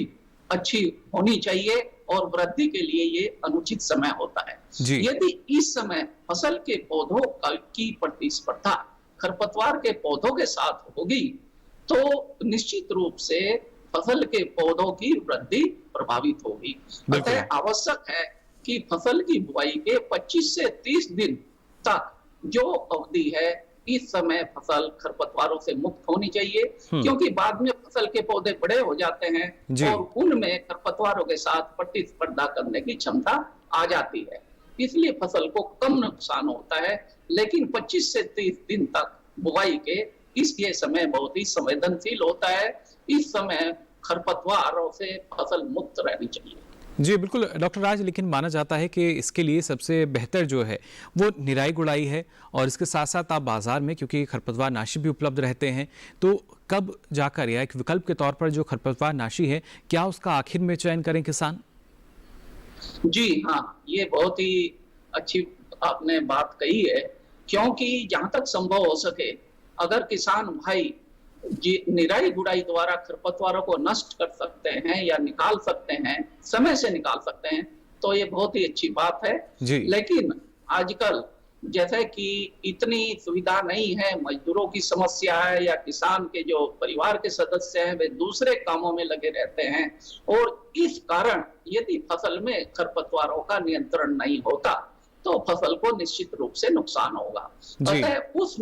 अच्छी होनी चाहिए और वृद्धि के लिए ये अनुचित समय होता है। यदि इस समय फसल के पौधों की प्रतिस्पर्धा खरपतवार के पौधों के साथ होगी तो निश्चित रूप से फसल के पौधों की वृद्धि प्रभावित होगी। अतः आवश्यक है कि फसल की बुआई के 25 से 30 दिन तक जो अवधि है इस समय फसल खरपतवारों से मुक्त होनी चाहिए, क्योंकि बाद में फसल के पौधे बड़े हो जाते हैं और उनमें खरपतवारों के साथ प्रतिस्पर्धा करने की क्षमता आ जाती है, इसलिए फसल को कम नुकसान होता है। लेकिन 25 से 30 दिन तक बुआई के ये समय बहुत ही संवेदनशील होता है, इस समय खरपतवारों से फसल मुक्त रहनी चाहिए। जी बिल्कुल डॉक्टर राज, लेकिन माना जाता है कि इसके लिए सबसे बेहतर जो है वो निराई गुड़ाई है, और इसके साथ साथ आप बाजार में क्योंकि खरपतवार नाशी भी उपलब्ध रहते हैं तो कब जाकर या एक विकल्प के तौर पर जो खरपतवार नाशी है क्या उसका आखिर में चयन करें किसान? जी हाँ, ये बहुत ही अच्छी आपने बात कही है, क्योंकि जहां तक संभव हो सके अगर किसान भाई निराई गुड़ाई द्वारा खरपतवारों को नष्ट कर सकते हैं या निकाल सकते हैं, समय से निकाल सकते हैं, तो ये बहुत ही अच्छी बात है। लेकिन आजकल जैसे कि इतनी सुविधा नहीं है, मजदूरों की समस्या है या किसान के जो परिवार के सदस्य हैं वे दूसरे कामों में लगे रहते हैं, और इस कारण यदि फसल में खरपतवारों का नियंत्रण नहीं होता तो फसल को निश्चित रूप से नुकसान होगा। अतः उस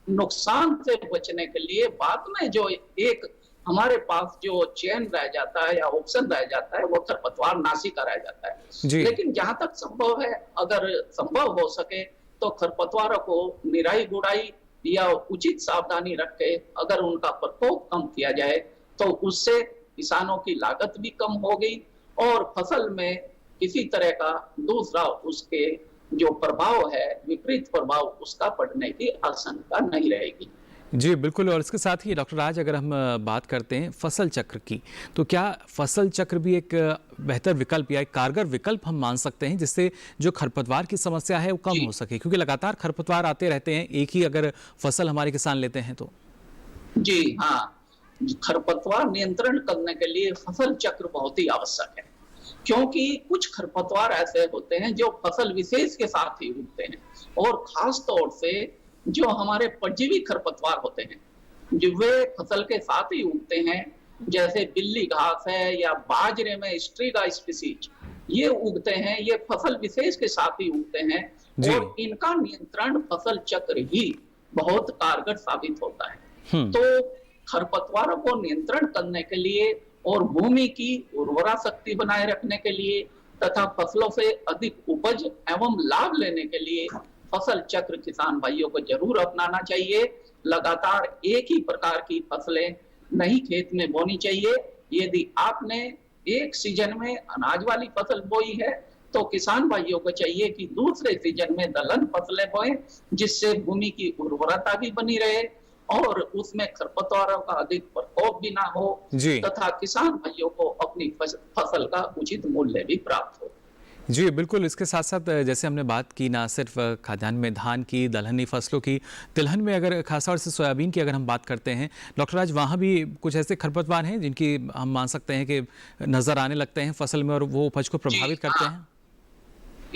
नुकसान से बचने के लिए बाद में जो एक हमारे पास जो चयन रह जाता है या ऑप्शन रह जाता है वो खरपतवार नाशी का रह जाता है। लेकिन जहां तक संभव है, अगर संभव हो सके तो खरपतवारों को निराई गुड़ाई या उचित सावधानी रख के अगर उनका प्रकोप कम किया जाए तो उससे किसानों की लागत भी कम होगी और फसल में किसी तरह का दूसरा उसके जो प्रभाव है, विपरीत प्रभाव उसका पड़ने की आशंका नहीं रहेगी। जी बिल्कुल, और इसके साथ ही डॉक्टर राज अगर हम बात करते हैं फसल चक्र की, तो क्या फसल चक्र भी एक बेहतर विकल्प या एक कारगर विकल्प हम मान सकते हैं जिससे जो खरपतवार की समस्या है वो कम हो सके, क्योंकि लगातार खरपतवार आते रहते हैं एक ही अगर फसल हमारे किसान लेते हैं तो? जी हाँ, खरपतवार नियंत्रण करने के लिए फसल चक्र बहुत ही आवश्यक है, क्योंकि कुछ खरपतवार ऐसे होते हैं जो फसल विशेष के साथ ही उगते हैं, और खास तौर से जो हमारे परजीवी खरपतवार होते हैं जो वे फसल के साथ ही उगते हैं, जैसे बिल्ली घास है या बाजरे में स्ट्रीगा स्पीसीज ये उगते हैं, ये फसल विशेष के साथ ही उगते हैं और इनका नियंत्रण फसल चक्र ही बहुत कारगर साबित होता है। तो खरपतवारों को नियंत्रण करने के लिए और भूमि की उर्वरा शक्ति बनाए रखने के लिए तथा फसलों से अधिक उपज एवं लाभ लेने के लिए फसल चक्र किसान भाइयों को जरूर अपनाना चाहिए। लगातार एक ही प्रकार की फसलें नहीं खेत में बोनी चाहिए, यदि आपने एक सीजन में अनाज वाली फसल बोई है तो किसान भाइयों को चाहिए कि दूसरे सीजन में दलहन फसलें बोएं, जिससे भूमि की उर्वरता भी बनी रहे और उसमें खरपतवारों का अधिक प्रकोप भी ना हो, तथा किसान भाइयों को अपनी फसल का उचित मूल्य भी प्राप्त हो। जी बिल्कुल, इसके साथ साथ जैसे हमने बात की ना सिर्फ खाद्यान्न में धान की, दलहनी फसलों की, तिलहन में अगर खासतौर से सोयाबीन की अगर हम बात करते हैं डॉक्टर राज, वहाँ भी कुछ ऐसे खरपतवार हैं जिनकी हम मान सकते हैं कि नजर आने लगते हैं फसल में और वो उपज को प्रभावित करते हैं।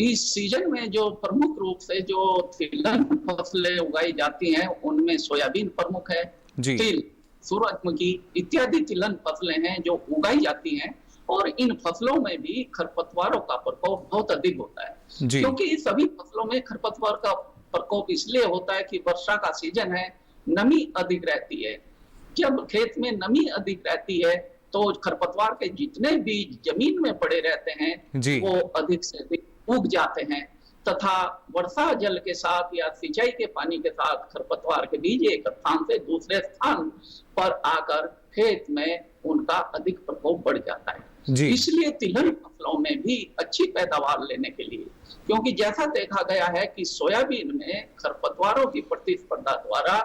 इस सीजन में जो प्रमुख रूप से जो तिलहन फसलें उगाई जाती हैं उनमें सोयाबीन प्रमुख है, तिल, सूरजमुखी इत्यादि तिलहन फसलें हैं जो उगाई जाती हैं और इन फसलों में भी खरपतवारों का प्रकोप बहुत अधिक होता है, क्योंकि सभी फसलों में खरपतवार का प्रकोप इसलिए होता है कि वर्षा का सीजन है, नमी अधिक रहती है। जब खेत में नमी अधिक रहती है तो खरपतवार के जितने बीज जमीन में पड़े रहते हैं वो अधिक से अधिक उग जाते हैं, तथा वर्षा जल के साथ या सिंचाई के पानी के साथ खरपतवार के बीज एक स्थान से दूसरे स्थान पर आकर खेत में उनका अधिक प्रकोप बढ़ जाता है। इसलिए तिलहन फसलों में भी अच्छी पैदावार लेने के लिए, क्योंकि जैसा देखा गया है कि सोयाबीन में खरपतवारों की प्रतिस्पर्धा द्वारा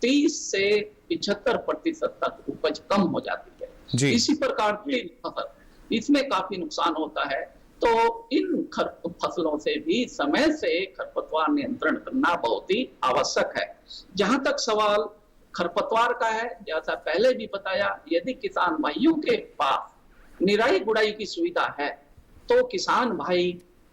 30 से 75% तक उपज कम हो जाती है। इसी प्रकार की फसल इसमें काफी नुकसान होता है, तो इन फसलों से भी समय से खरपतवार नियंत्रण करना बहुत ही आवश्यक है। जहां तक सवाल खरपतवार का है, जैसा पहले भी बताया, यदि किसान भाइयों के पास निराई गुड़ाई की सुविधा है तो किसान भाई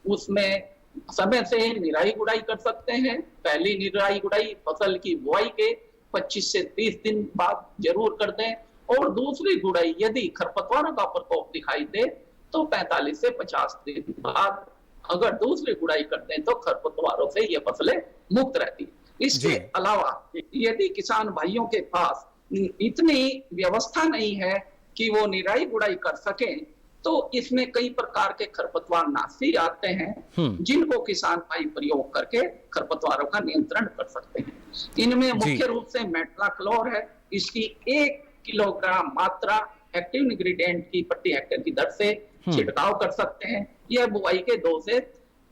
उसमें समय से निराई गुड़ाई कर सकते हैं। पहली निराई गुड़ाई फसल की बुआई के 25 से 30 दिन बाद जरूर कर दें और दूसरी गुड़ाई यदि खरपतवारों का प्रकोप दिखाई दे तो 45 से 50 दिन बाद अगर दूसरी गुड़ाई करते हैं तो खरपतवारों से ये फसलें मुक्त रहती है। इसके अलावा यदि किसान भाइयों के पास इतनी व्यवस्था नहीं है कि वो निराई गुड़ाई कर सकें तो इसमें कई प्रकार के खरपतवार नाशी आते हैं जिनको किसान भाई प्रयोग करके खरपतवारों का नियंत्रण कर सकते हैं। इनमें मुख्य रूप से मेटलाक्लोर है, इसकी 1 किलोग्राम मात्रा एक्टिव इंग्रेडिएंट की प्रति हेक्टेयर की दर से छिड़काव कर सकते हैं। यह बुआई के 2 से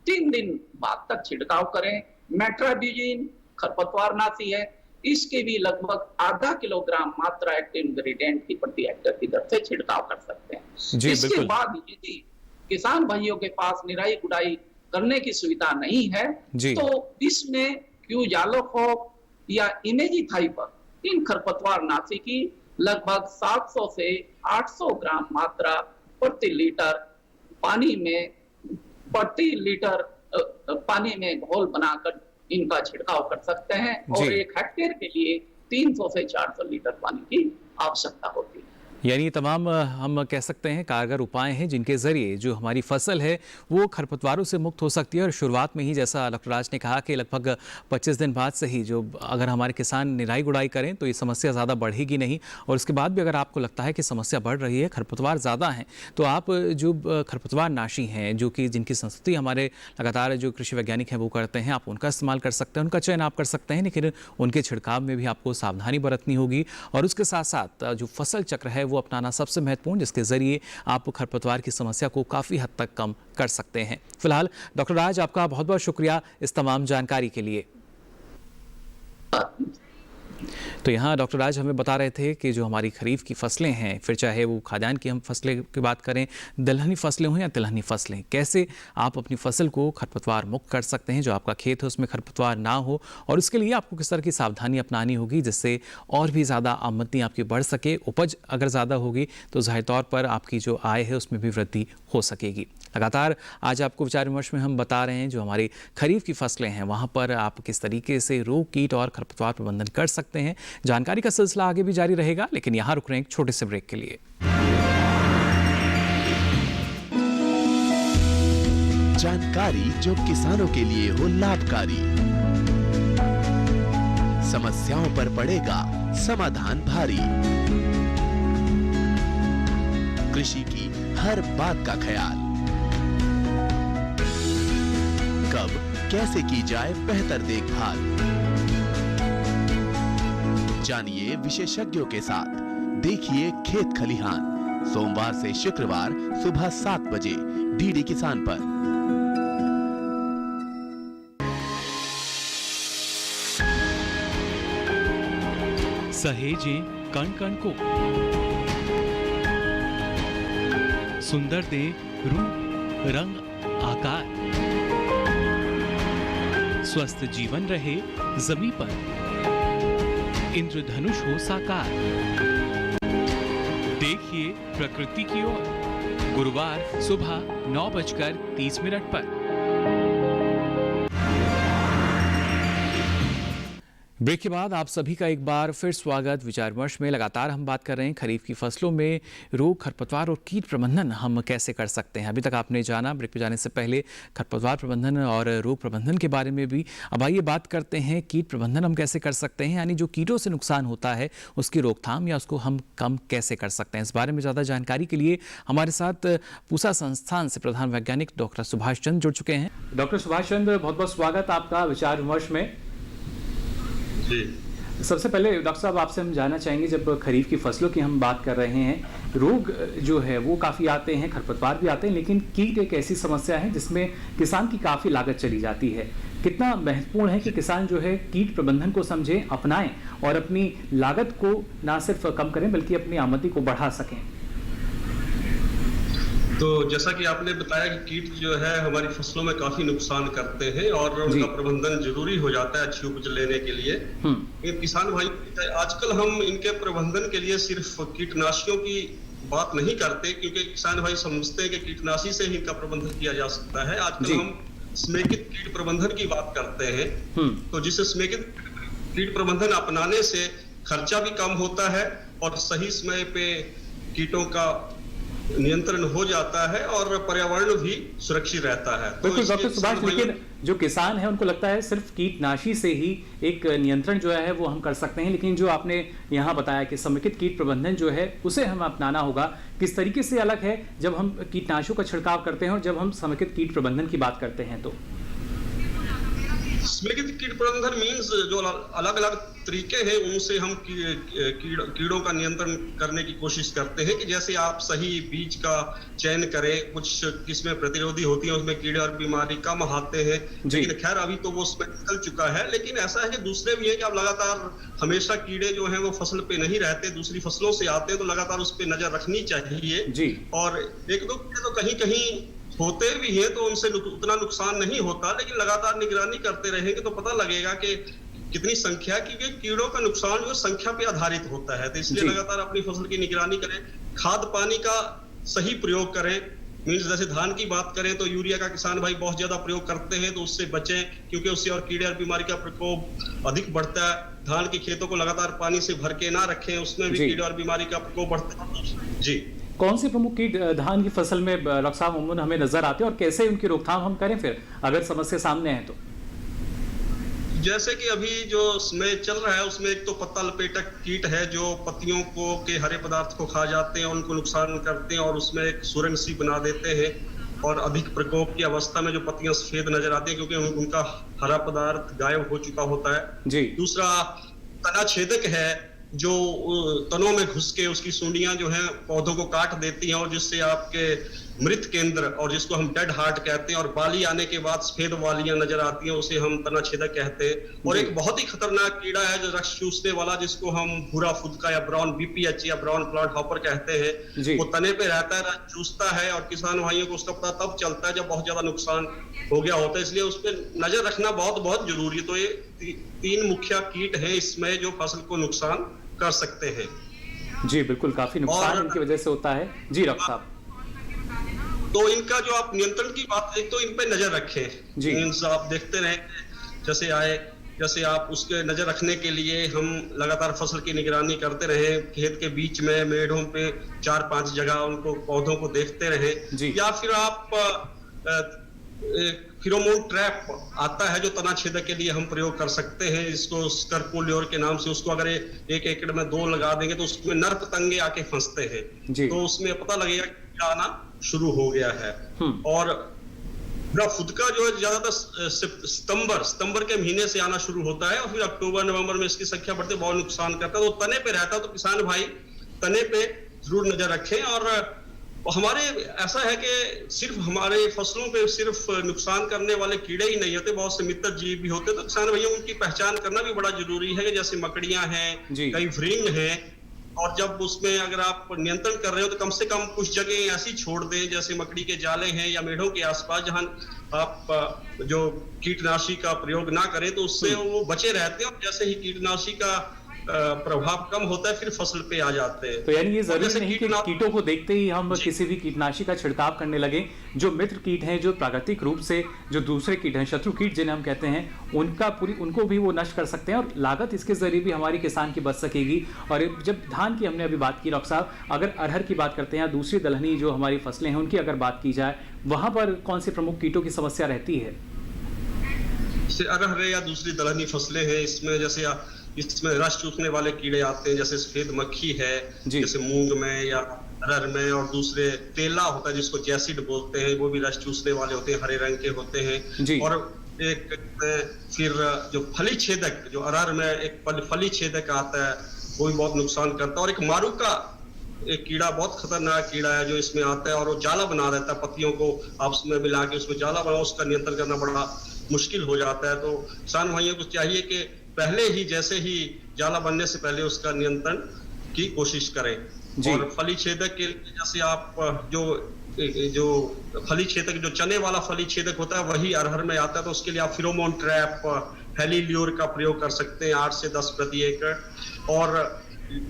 3 दिन बाद तक छिड़काव करें। मेट्राब्यूजिन खरपतवार नाशी है, इसके भी लगभग आधा किलोग्राम मात्रा एक्टिव इंग्रेडिएंट की प्रति हेक्टेयर की दर से छिड़काव कर सकते हैं। इसके बाद यदि किसान भाइयों के पास निराई गुड़ाई करने की सुविधा नहीं है तो इसमें क्यूजालोफॉप या इमेजिथाइपर इन खरपतवार नाशी की लगभग 700 से 800 ग्राम मात्रा प्रति लीटर पानी में घोल बनाकर इनका छिड़काव कर सकते हैं और 1 हेक्टेयर के लिए 300 से 400 लीटर पानी की आवश्यकता होती है। यानी तमाम हम कह सकते हैं कारगर उपाय हैं जिनके जरिए जो हमारी फसल है वो खरपतवारों से मुक्त हो सकती है। और शुरुआत में ही जैसा डॉक्टर राज ने कहा कि लगभग 25 दिन बाद से ही जो अगर हमारे किसान निराई गुड़ाई करें तो ये समस्या ज़्यादा बढ़ेगी नहीं। और उसके बाद भी अगर आपको लगता है कि समस्या बढ़ रही है, खरपतवार ज़्यादा हैं, तो आप जो खरपतवार नाशी हैं जो कि जिनकी संस्तुति हमारे लगातार जो कृषि वैज्ञानिक हैं वो करते हैं, आप उनका इस्तेमाल कर सकते हैं, उनका चयन आप कर सकते हैं, लेकिन उनके छिड़काव में भी आपको सावधानी बरतनी होगी। और उसके साथ साथ जो फसल चक्र है वो अपनाना सबसे महत्वपूर्ण, जिसके जरिए आप खरपतवार की समस्या को काफ़ी हद तक कम कर सकते हैं। फिलहाल डॉक्टर राज, आपका बहुत बहुत शुक्रिया इस तमाम जानकारी के लिए। तो यहाँ डॉक्टर राज हमें बता रहे थे कि जो हमारी खरीफ की फसलें हैं, फिर चाहे वो खाद्यान्न की हम फसलें की बात करें, दलहनी फसलें हों या तिलहनी फसलें, कैसे आप अपनी फसल को खरपतवार मुक्त कर सकते हैं, जो आपका खेत है उसमें खरपतवार ना हो। और उसके लिए आपको किस तरह की सावधानी अपनानी होगी जिससे और भी ज़्यादा आमदनी आपकी बढ़ सके। उपज अगर ज़्यादा होगी तो ज़ाहिर तौर पर आपकी जो आय है उसमें भी वृद्धि हो सकेगी। लगातार आज आपको विचार विमर्श में हम बता रहे हैं जो हमारी खरीफ की फसलें हैं वहाँ पर आप किस तरीके से रोग, कीट और खरपतवार प्रबंधन कर सकते हैं। जानकारी का सिलसिला आगे भी जारी रहेगा, लेकिन यहाँ रुक रहे हैं एक छोटे से ब्रेक के लिए। जानकारी जो किसानों के लिए हो लाभकारी, समस्याओं पर पड़ेगा समाधान भारी, कृषि की हर बात का ख्याल, कब कैसे की जाए बेहतर देखभाल। जानिए विशेषज्ञों के साथ, देखिए खेत खलिहान, सोमवार से शुक्रवार सुबह 7 बजे डीडी किसान पर। सहेजें कण कण को, सुंदर दे रूप रंग आकार, स्वस्थ जीवन रहे जमीन पर, इंद्रधनुष हो साकार। देखिए प्रकृति की ओर, गुरुवार सुबह 9:30 पर। ब्रेक के बाद आप सभी का एक बार फिर स्वागत। विचार विमर्श में लगातार हम बात कर रहे हैं खरीफ की फसलों में रोग, खरपतवार और कीट प्रबंधन हम कैसे कर सकते हैं। अभी तक आपने जाना ब्रेक पे जाने से पहले खरपतवार प्रबंधन और रोग प्रबंधन के बारे में भी। अब आइए बात करते हैं कीट प्रबंधन हम कैसे कर सकते हैं, यानी जो कीटों से नुकसान होता है उसकी रोकथाम या उसको हम कम कैसे कर सकते हैं। इस बारे में ज़्यादा जानकारी के लिए हमारे साथ पूसा संस्थान से प्रधान वैज्ञानिक डॉक्टर सुभाष चंद्र जुड़ चुके हैं। डॉक्टर सुभाष चंद्र, बहुत बहुत स्वागत आपका विचार विमर्श में। सबसे पहले डॉक्टर साहब आपसे हम जानना चाहेंगे, जब खरीफ की फसलों की हम बात कर रहे हैं, रोग जो है वो काफ़ी आते हैं, खरपतवार भी आते हैं, लेकिन कीट एक ऐसी समस्या है जिसमें किसान की काफ़ी लागत चली जाती है। कितना महत्वपूर्ण है कि किसान जो है कीट प्रबंधन को समझें, अपनाएं और अपनी लागत को ना सिर्फ कम करें बल्कि अपनी आमदनी को बढ़ा सकें। तो जैसा कि आपने बताया कि कीट जो है हमारी फसलों में काफी नुकसान करते हैं और उनका प्रबंधन जरूरी हो जाता है अच्छी उपज लेने के लिए। लेकिन किसान भाई, आजकल हम इनके प्रबंधन के लिए सिर्फ कीटनाशियों की बात नहीं करते, क्योंकि किसान भाई समझते हैं कि कीटनाशी से ही इनका प्रबंधन किया जा सकता है। आजकल हम समेकित कीट प्रबंधन की बात करते हैं, तो जिससे समेकित कीट प्रबंधन अपनाने से खर्चा भी कम होता है और सही समय पे कीटों का नियंत्रण हो जाता है और पर्यावरण भी सुरक्षित रहता है। बिल्कुल डॉक्टर सुभाष, लेकिन जो किसान है उनको लगता है सिर्फ कीटनाशी से ही एक नियंत्रण जो है वो हम कर सकते हैं, लेकिन जो आपने यहाँ बताया कि समेकित कीट प्रबंधन जो है उसे हम अपनाना होगा, किस तरीके से अलग है जब हम कीटनाशकों का छिड़काव करते हैं और जब हम समेकित कीट प्रबंधन की बात करते हैं? तो समेकित कीट प्रबंधन मीन्स जो अलग अलग तरीके हैं उनसे हम कीड़ों का नियंत्रण करने की कोशिश करते हैं कि जैसे आप सही बीज का चयन करें, कुछ किस्में प्रतिरोधी होती हैं, उसमें कीड़े और बीमारी कम आते हैं, लेकिन खैर अभी तो वो उसमें निकल चुका है। लेकिन ऐसा है कि दूसरे भी है कि आप लगातार हमेशा कीड़े जो हैं वो फसल पे नहीं रहते, दूसरी फसलों से आते हैं, तो लगातार उस पर नजर रखनी चाहिए। और एक दो कीड़े तो कहीं कहीं होते भी हैं तो उनसे उतना नुकसान नहीं होता, लेकिन लगातार निगरानी करते रहेंगे तो पता लगेगा कि कितनी संख्या, क्योंकि कीड़ों का नुकसान जो संख्या पे आधारित होता है। तो इसलिए लगातार अपनी फसल की निगरानी करें, खाद पानी का सही प्रयोग करें। मीन्स जैसे धान की बात करें तो यूरिया का किसान भाई बहुत ज्यादा प्रयोग करते हैं, तो उससे बचें, क्योंकि उससे और कीड़े और बीमारी का प्रकोप अधिक बढ़ता है। धान के खेतों को लगातार पानी से भर के ना रखें, उसमें भी कीड़े और बीमारी का प्रकोप बढ़ता है। जी, कौन से प्रमुख कीट धान की फसल में डॉक्टर साहब अमूमन हमें नजर आते हैं और कैसे उनकी रोकथाम हम करें फिर अगर समस्या सामने है तो? जैसे कि अभी जो समय चल रहा है उसमें एक तो पत्ता लपेटक कीट है जो पत्तियों को के हरे पदार्थ को खा जाते हैं, उनको नुकसान करते हैं और उसमें एक सुरंग सी बना देते हैं और अधिक प्रकोप की अवस्था में जो पत्तियां सफेद नजर आती है क्योंकि उनका हरा पदार्थ गायब हो चुका होता है। जी। दूसरा तना छेदक है जो तनों में घुस के उसकी सूंडियां जो हैं पौधों को काट देती हैं और जिससे आपके मृत केंद्र और जिसको हम डेड हार्ट कहते हैं और बाली आने के बाद सफेद वालियां नजर आती हैं, उसे हम तना छेदक कहते हैं। और एक बहुत ही खतरनाक कीड़ा है जो रस चूसने वाला, जिसको हम भूरा फुदका या ब्राउन बीपीएच या ब्राउन प्लांट हॉपर कहते हैं। वो तने पे रहता है, रस चूसता है और किसान भाइयों को उसका पता तब चलता है जब बहुत ज्यादा नुकसान हो गया होता है, इसलिए उस पर नजर रखना बहुत बहुत जरूरी है। तो ये 3 मुख्य कीट हैं इसमें जो फसल को नुकसान कर सकते हैं। जी बिल्कुल, काफी नुकसान इनकी वजह से होता है। जी डॉक्टर साहब, तो इनका जो आप नियंत्रण की बात, एक तो इन पे नजर रखें जी, आप देखते रहें जैसे आप उसके नजर रखने के लिए हम लगातार फसल की निगरानी करते रहे, खेत के बीच में मेढ़ों पे 4-5 जगह उनको पौधों को देखते रहे, या फिर आप फिरोमोन ट्रैप आता है जो तना छेदक के लिए हम प्रयोग कर सकते हैं, इसको स्कर्पुल्योर के नाम से। उसको अगर 1 एकड़ में 2 लगा देंगे तो उसमें नर पतंगे आके फंसते हैं, तो उसमें पता लगेगा कि आना शुरू हो गया है। और फुदका जो है ज्यादातर सितंबर के महीने से आना शुरू होता है और फिर अक्टूबर नवंबर में इसकी संख्या बढ़ते बहुत नुकसान करता है। तो तने पे रहता है तो किसान भाई तने पे जरूर नजर रखें। और हमारे ऐसा है कि सिर्फ हमारे फसलों पे सिर्फ नुकसान करने वाले कीड़े ही नहीं होते, बहुत से मित्र जीव भी होते हैं। तो किसान भैया उनकी पहचान करना भी बड़ा जरूरी है, जैसे मकड़ियां हैं, जी। कई व्रिंग हैं। और जब उसमें अगर आप नियंत्रण कर रहे हो तो कम से कम कुछ जगह ऐसी छोड़ दें, जैसे मकड़ी के जाले हैं या मेढ़ों के आसपास, जहां आप जो कीटनाशी का प्रयोग ना करें तो उससे वो बचे रहते हैं। और जैसे ही कीटनाशी का प्रभाव कम होता है फिर फसल पे आ जाते हैं। तो यानी ये जरूरी जैसे नहीं कि कीटों को देखते ही हम किसी भी कीटनाशी का छिड़काव करने लगे। जो मित्र कीट हैं, जो प्राकृतिक रूप से जो दूसरे कीट हैं, शत्रु कीट जिन्हें हम कहते हैं, उनको भी वो नष्ट कर सकते हैं और लागत इसके जरिए भी हमारी किसान की बच सकेगी। और जब धान की हमने अभी बात की डॉक्टर साहब, अगर अरहर की बात करते हैं, दूसरी दलहनी जो हमारी फसलें हैं उनकी अगर बात की जाए, वहां पर कौन सी प्रमुख कीटों की समस्या रहती है? जैसे अरहर या दूसरी दलहनी फसलें हैं, इसमें रस चूसने वाले कीड़े आते हैं, जैसे सफेद मक्खी है, जैसे मूंग में या अरहर में। और दूसरे तेला होता है जिसको जैसिड बोलते हैं, वो भी रस चूसने वाले होते हैं, हरे रंग के होते हैं। और एक फिर जो फली छेदक, जो अरहर में एक फली छेदक आता है, वो भी बहुत नुकसान करता है। और एक मारूका एक कीड़ा, बहुत खतरनाक कीड़ा है जो इसमें आता है और वो जाला बना देता है, पत्तियों को आपस में मिला के उसमें जाला बना, उसका नियंत्रण करना बड़ा मुश्किल हो जाता है। तो किसान भाइयों को चाहिए कि पहले ही, जैसे ही जाला बनने से पहले उसका नियंत्रण की कोशिश करें। और फली छेदक के लिए जैसे आप जो फली छेदक, जो चने वाला फली छेदक होता है वही अरहर में आता है, तो उसके लिए आप फिरोमोन ट्रैप, हेलील्योर का प्रयोग कर सकते हैं 8 से 10 प्रति एकड़। और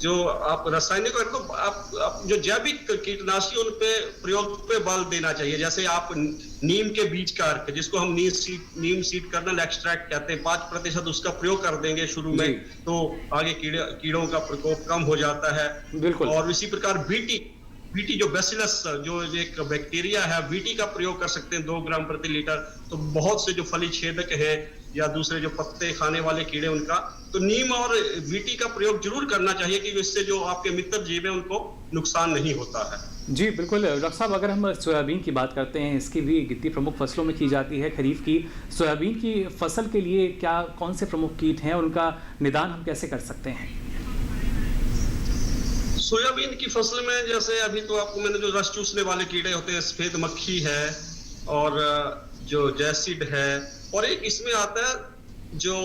जो आप रासायनिक, तो आप जो जैविक कीटनाशी उन पे प्रयोग पे बल देना चाहिए। जैसे आप नीम के बीज का अर्क, जिसको हम नीम सीड कर्नल एक्सट्रैक्ट कहते हैं, 5% उसका प्रयोग कर देंगे शुरू में, तो आगे कीड़ों का प्रकोप कम हो जाता है। बिल्कुल। और इसी प्रकार बीटी जो बैसिलस, जो एक बैक्टीरिया है, बीटी का प्रयोग कर सकते हैं 2 ग्राम प्रति लीटर। तो बहुत से जो फली छेदक है या दूसरे जो पत्ते खाने वाले कीड़े, उनका तो नीम और बीटी का प्रयोग जरूर करना चाहिए, कि इससे जो आपके मित्र जीव है उनको नुकसान नहीं होता है। जी बिल्कुल डॉक्टर साहब, अगर हम सोयाबीन की बात करते हैं, इसकी भी गिनती प्रमुख फसलों में की जाती है खरीफ की। सोयाबीन की फसल के लिए कौन से प्रमुख कीट हैं, उनका निदान हम कैसे कर सकते हैं? सोयाबीन की फसल में जैसे अभी तो आपको मैंने जो रस चूसने वाले कीड़े होते हैं, सफेद मक्खी है और जो जैसिड है, और एक इसमें आता है जो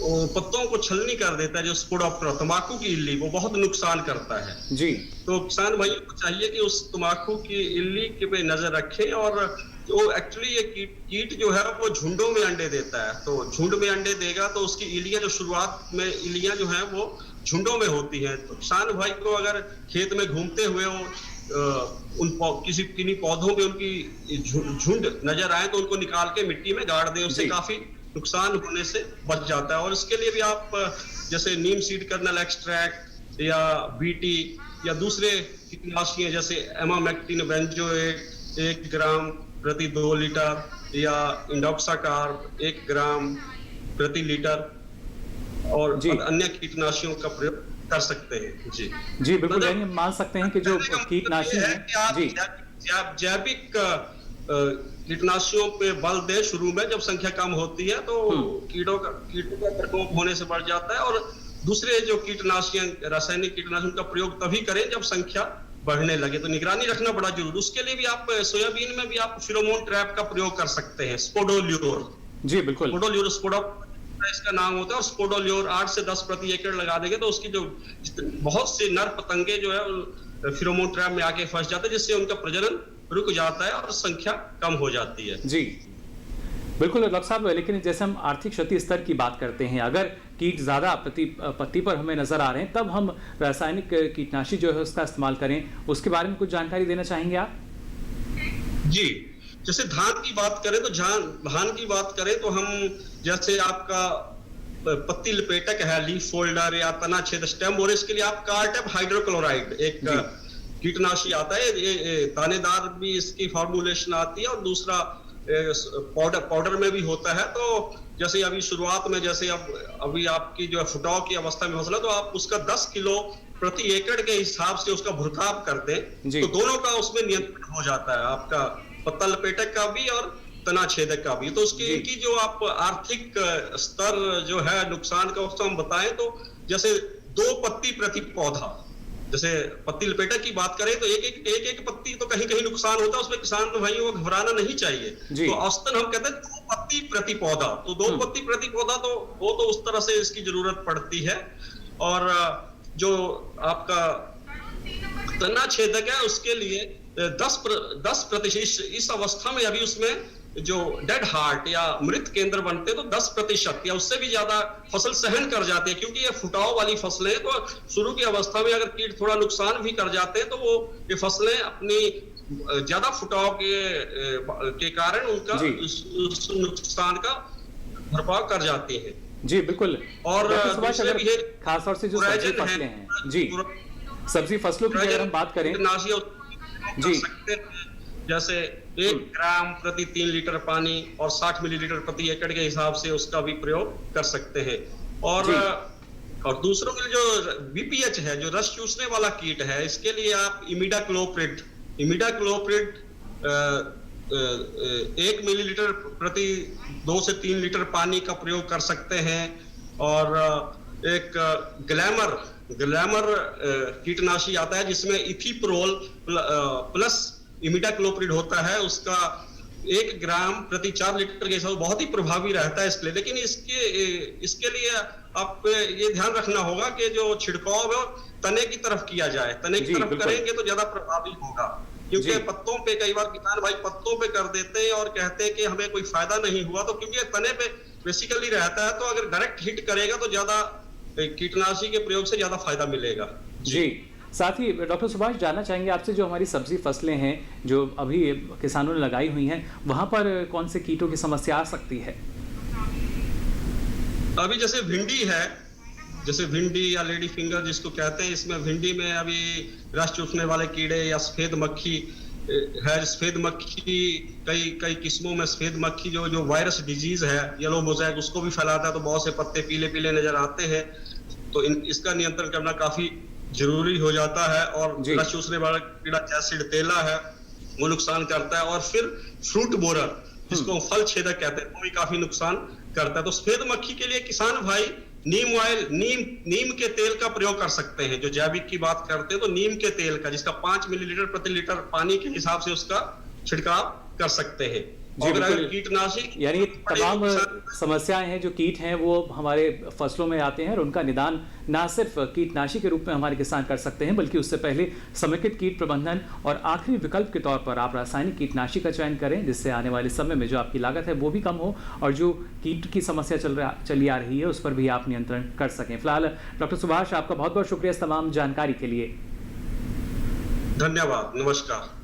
पत्तों को छलनी कर देता है, जो स्पोडोप्टेरा, तंबाकू की इल्ली, वो बहुत नुकसान करता है। जी। तो किसान भाइयों को चाहिए कि उस तंबाकू की इल्ली के पे नजर रखें। और जो एक्चुअली ये कीट जो है वो झुंडों में अंडे देता है, तो झुंड में अंडे देगा तो उसकी इल्लियां, जो शुरुआत में इल्लियां जो है वो झुंडों में होती हैं। तो किसान भाई को अगर खेत में घूमते हुए किन्हीं पौधों पे उनकी झुंड नजर आए तो उनको निकाल के मिट्टी में गाड़ दें, उससे काफी नुकसान होने से बच जाता है। और इसके लिए भी आप जैसे नीम सीड कर्नल एक्सट्रैक्ट या बीटी या दूसरे कीटनाशी जैसे एमामेक्टिन बेंजोएट 1 ग्राम प्रति 2 लीटर या इंडोक्साकार्ब 1 ग्राम प्रति लीटर और अन्य कीटनाशियों का प्रयोग कर सकते हैं। जी बिल्कुल, यानी हम मान सकते हैं कि जो कीटनाशी है, जैविक कीटनाशियों पे बल दे शुरू में, जब संख्या कम होती है तो कीटों का प्रकोप होने से बढ़ जाता है। और दूसरे जो कीटनाशी, रासायनिक कीटनाशियों का प्रयोग तभी करें जब संख्या बढ़ने लगे, तो निगरानी रखना बड़ा जरूरी। उसके लिए भी आप सोयाबीन में भी आप फिरोमोन ट्रैप का प्रयोग कर सकते हैं, स्पोडोल्योर। जी बिल्कुल, स्पोडोल्योर इसका नाम होता है। और स्पोडोल्योर 8 से 10 प्रति एकड़ लगा देंगे तो उसकी जो बहुत से नर पतंगे जो है फिरोमोन ट्रैप में आके फंस जाते हैं, जिससे उनका प्रजनन रुक जाता है और संख्या कम हो जाती है। जी बिल्कुल डॉक्टर साहब, लेकिन जैसे हम आर्थिक क्षति स्तर की बात करते हैं, अगर कीट ज्यादा पत्ती पर हमें नजर आ रहे हैं, तब हम रासायनिक कीटनाशी जो है उसका इस्तेमाल करें, उसके बारे में कुछ जानकारी देना चाहेंगे आप? जी, जैसे धान की बात करें तो हम जैसे आपका पत्ती लपेटक है, लीफ फोल्डर या तना छेद स्टेम बोरेस के लिए आप कार्टेप हाइड्रोक्लोराइड एक कीटनाशी आता है, ये दानेदार भी इसकी फॉर्मुलेशन आती है और दूसरा पाउडर में भी होता है। तो जैसे अभी शुरुआत में, जैसे अभी आपकी जो फुटाव की अवस्था में फसल, तो आप उसका 10 किलो प्रति एकड़ के हिसाब से उसका भुरकाव कर दें, तो दोनों का उसमें नियंत्रण हो जाता है, आपका पत्ता लपेटक का भी और तना छेदक का भी। तो उसकी जो आप आर्थिक स्तर जो है नुकसान का, उसको हम बताएं तो जैसे 2 पत्ती प्रति पौधा, जैसे पत्ती लपेटक की बात करें तो एक पत्ती तो कहीं कहीं नुकसान होता है, उसमें किसान भाइयों को घबराना नहीं चाहिए। तो औसतन हम कहते हैं 2 पत्ती प्रति पौधा, तो 2 पत्ती प्रति पौधा तो वो तो उस तरह से इसकी जरूरत पड़ती है। और जो आपका तना छेदक है उसके लिए 10% इस अवस्था में अभी उसमें जो डेड हार्ट या मृत केंद्र बनते हैं तो 10% या उससे भी ज्यादा फसल सहन कर जाती है, क्योंकि ये फुटाव वाली फसलें हैं। तो शुरू की अवस्था में अगर कीट थोड़ा नुकसान भी कर जाते हैं तो वो ये फसलें अपनी ज्यादा फुटाव के कारण उनका उस नुकसान का भरपाव कर जाती है। जी बिल्कुल। और खास तौर से जो सब्जी फसलें हैं, जी सब्जी फसलों की अगर हम बात करें जी, जैसे 1 ग्राम प्रति 3 लीटर पानी और 60 मिलीलीटर प्रति एकड़ के हिसाब से उसका भी प्रयोग कर सकते हैं। और दूसरों के लिए जो बीपीएच है, जो रस चूसने वाला कीट है, इसके लिए आप इमिडाक्लोप्रिड 1 मिलीलीटर प्रति 2 से 3 लीटर पानी का प्रयोग कर सकते हैं। और एक ग्लैमर कीटनाशी आता है जिसमें इथिप्रोल प्लस इमिडाक्लोप्रिड होता है, उसका 1 ग्राम प्रति 4 लीटर के हिसाब से बहुत ही प्रभावी रहता है इसके लिए। लेकिन इसके लिए आप ये ध्यान रखना होगा कि जो छिड़काव है तने की तरफ किया जाए, तने की तरफ करेंगे तो ज्यादा प्रभावी होगा, क्योंकि पत्तों पे कई बार किसान भाई पत्तों पे कर देते हैं और कहते हैं कि हमें कोई फायदा नहीं हुआ। तो क्योंकि तने पे बेसिकली रहता है, तो अगर डायरेक्ट हिट करेगा तो ज्यादा कीटनाशी के प्रयोग से ज्यादा फायदा मिलेगा। जी साथ ही डॉक्टर सुभाष जानना चाहेंगे आपसे, जो हमारी सब्जी फसलें हैं जो अभी किसानों ने लगाई हुई हैं, वहां पर कौन से कीटों की समस्या आ सकती है? अभी जैसे भिंडी है, जैसे भिंडी या लेडी फिंगर जिसको कहते हैं, इसमें भिंडी में अभी रस चूसने वाले कीड़े या सफेद मक्खी है। सफेद मक्खी कई किस्मों में सफेद मक्खी जो वायरस डिजीज है येलो मोज़ेक, उसको भी फैलाता है, तो बहुत से पत्ते पीले पीले नजर आते हैं। तो इसका नियंत्रण करना काफी जरूरी हो जाता है। और रस चूसने वाला कीड़ा जैसिड तेला है, वो नुकसान करता है। और फिर फ्रूट बोरर जिसको फल छेदक कहते हैं, वो भी काफी नुकसान करता है। तो सफेद मक्खी के लिए किसान भाई नीम के तेल का प्रयोग कर सकते हैं। जो जैविक की बात करते हैं तो नीम के तेल का, जिसका 5 मिलीलीटर प्रति लीटर पानी के हिसाब से उसका छिड़काव कर सकते हैं। और अगर कीटनाशी यानी तमाम समस्याएं हैं, जो कीट हैं वो हमारे फसलों में आते हैं और उनका निदान ना सिर्फ कीटनाशी के रूप में हमारे किसान कर सकते हैं, बल्कि उससे पहले समेकित कीट प्रबंधन और आखिरी विकल्प के तौर पर आप रासायनिक कीटनाशी का चयन करें, जिससे आने वाले समय में जो आपकी लागत है वो भी कम हो और जो कीट की समस्या चली आ रही है उस पर भी आप नियंत्रण कर सकें। फिलहाल डॉक्टर सुभाष, आपका बहुत बहुत शुक्रिया इस तमाम जानकारी के लिए। धन्यवाद, नमस्कार।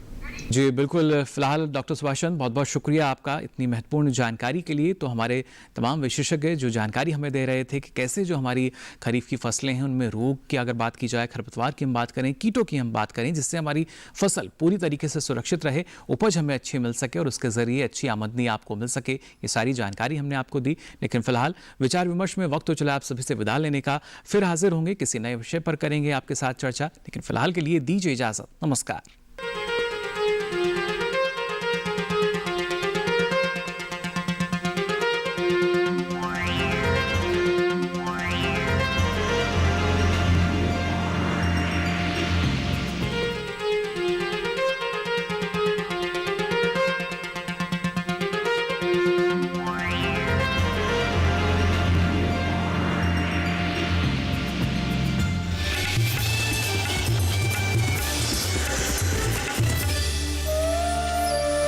जी बिल्कुल। फिलहाल डॉक्टर सुभाष चंद्र, बहुत बहुत शुक्रिया आपका इतनी महत्वपूर्ण जानकारी के लिए। तो हमारे तमाम विशेषज्ञ जो जानकारी हमें दे रहे थे कि कैसे जो हमारी खरीफ की फसलें हैं उनमें रोग की अगर बात की जाए, खरपतवार की हम बात करें, कीटों की हम बात करें, जिससे हमारी फसल पूरी तरीके से सुरक्षित रहे, उपज हमें अच्छी मिल सके और उसके ज़रिए अच्छी आमदनी आपको मिल सके, ये सारी जानकारी हमने आपको दी। लेकिन फिलहाल विचार विमर्श में वक्त तो चला आप सभी से विदा लेने का। फिर हाजिर होंगे, किसी नए विषय पर करेंगे आपके साथ चर्चा, लेकिन फिलहाल के लिए दीजिए इजाज़त। नमस्कार।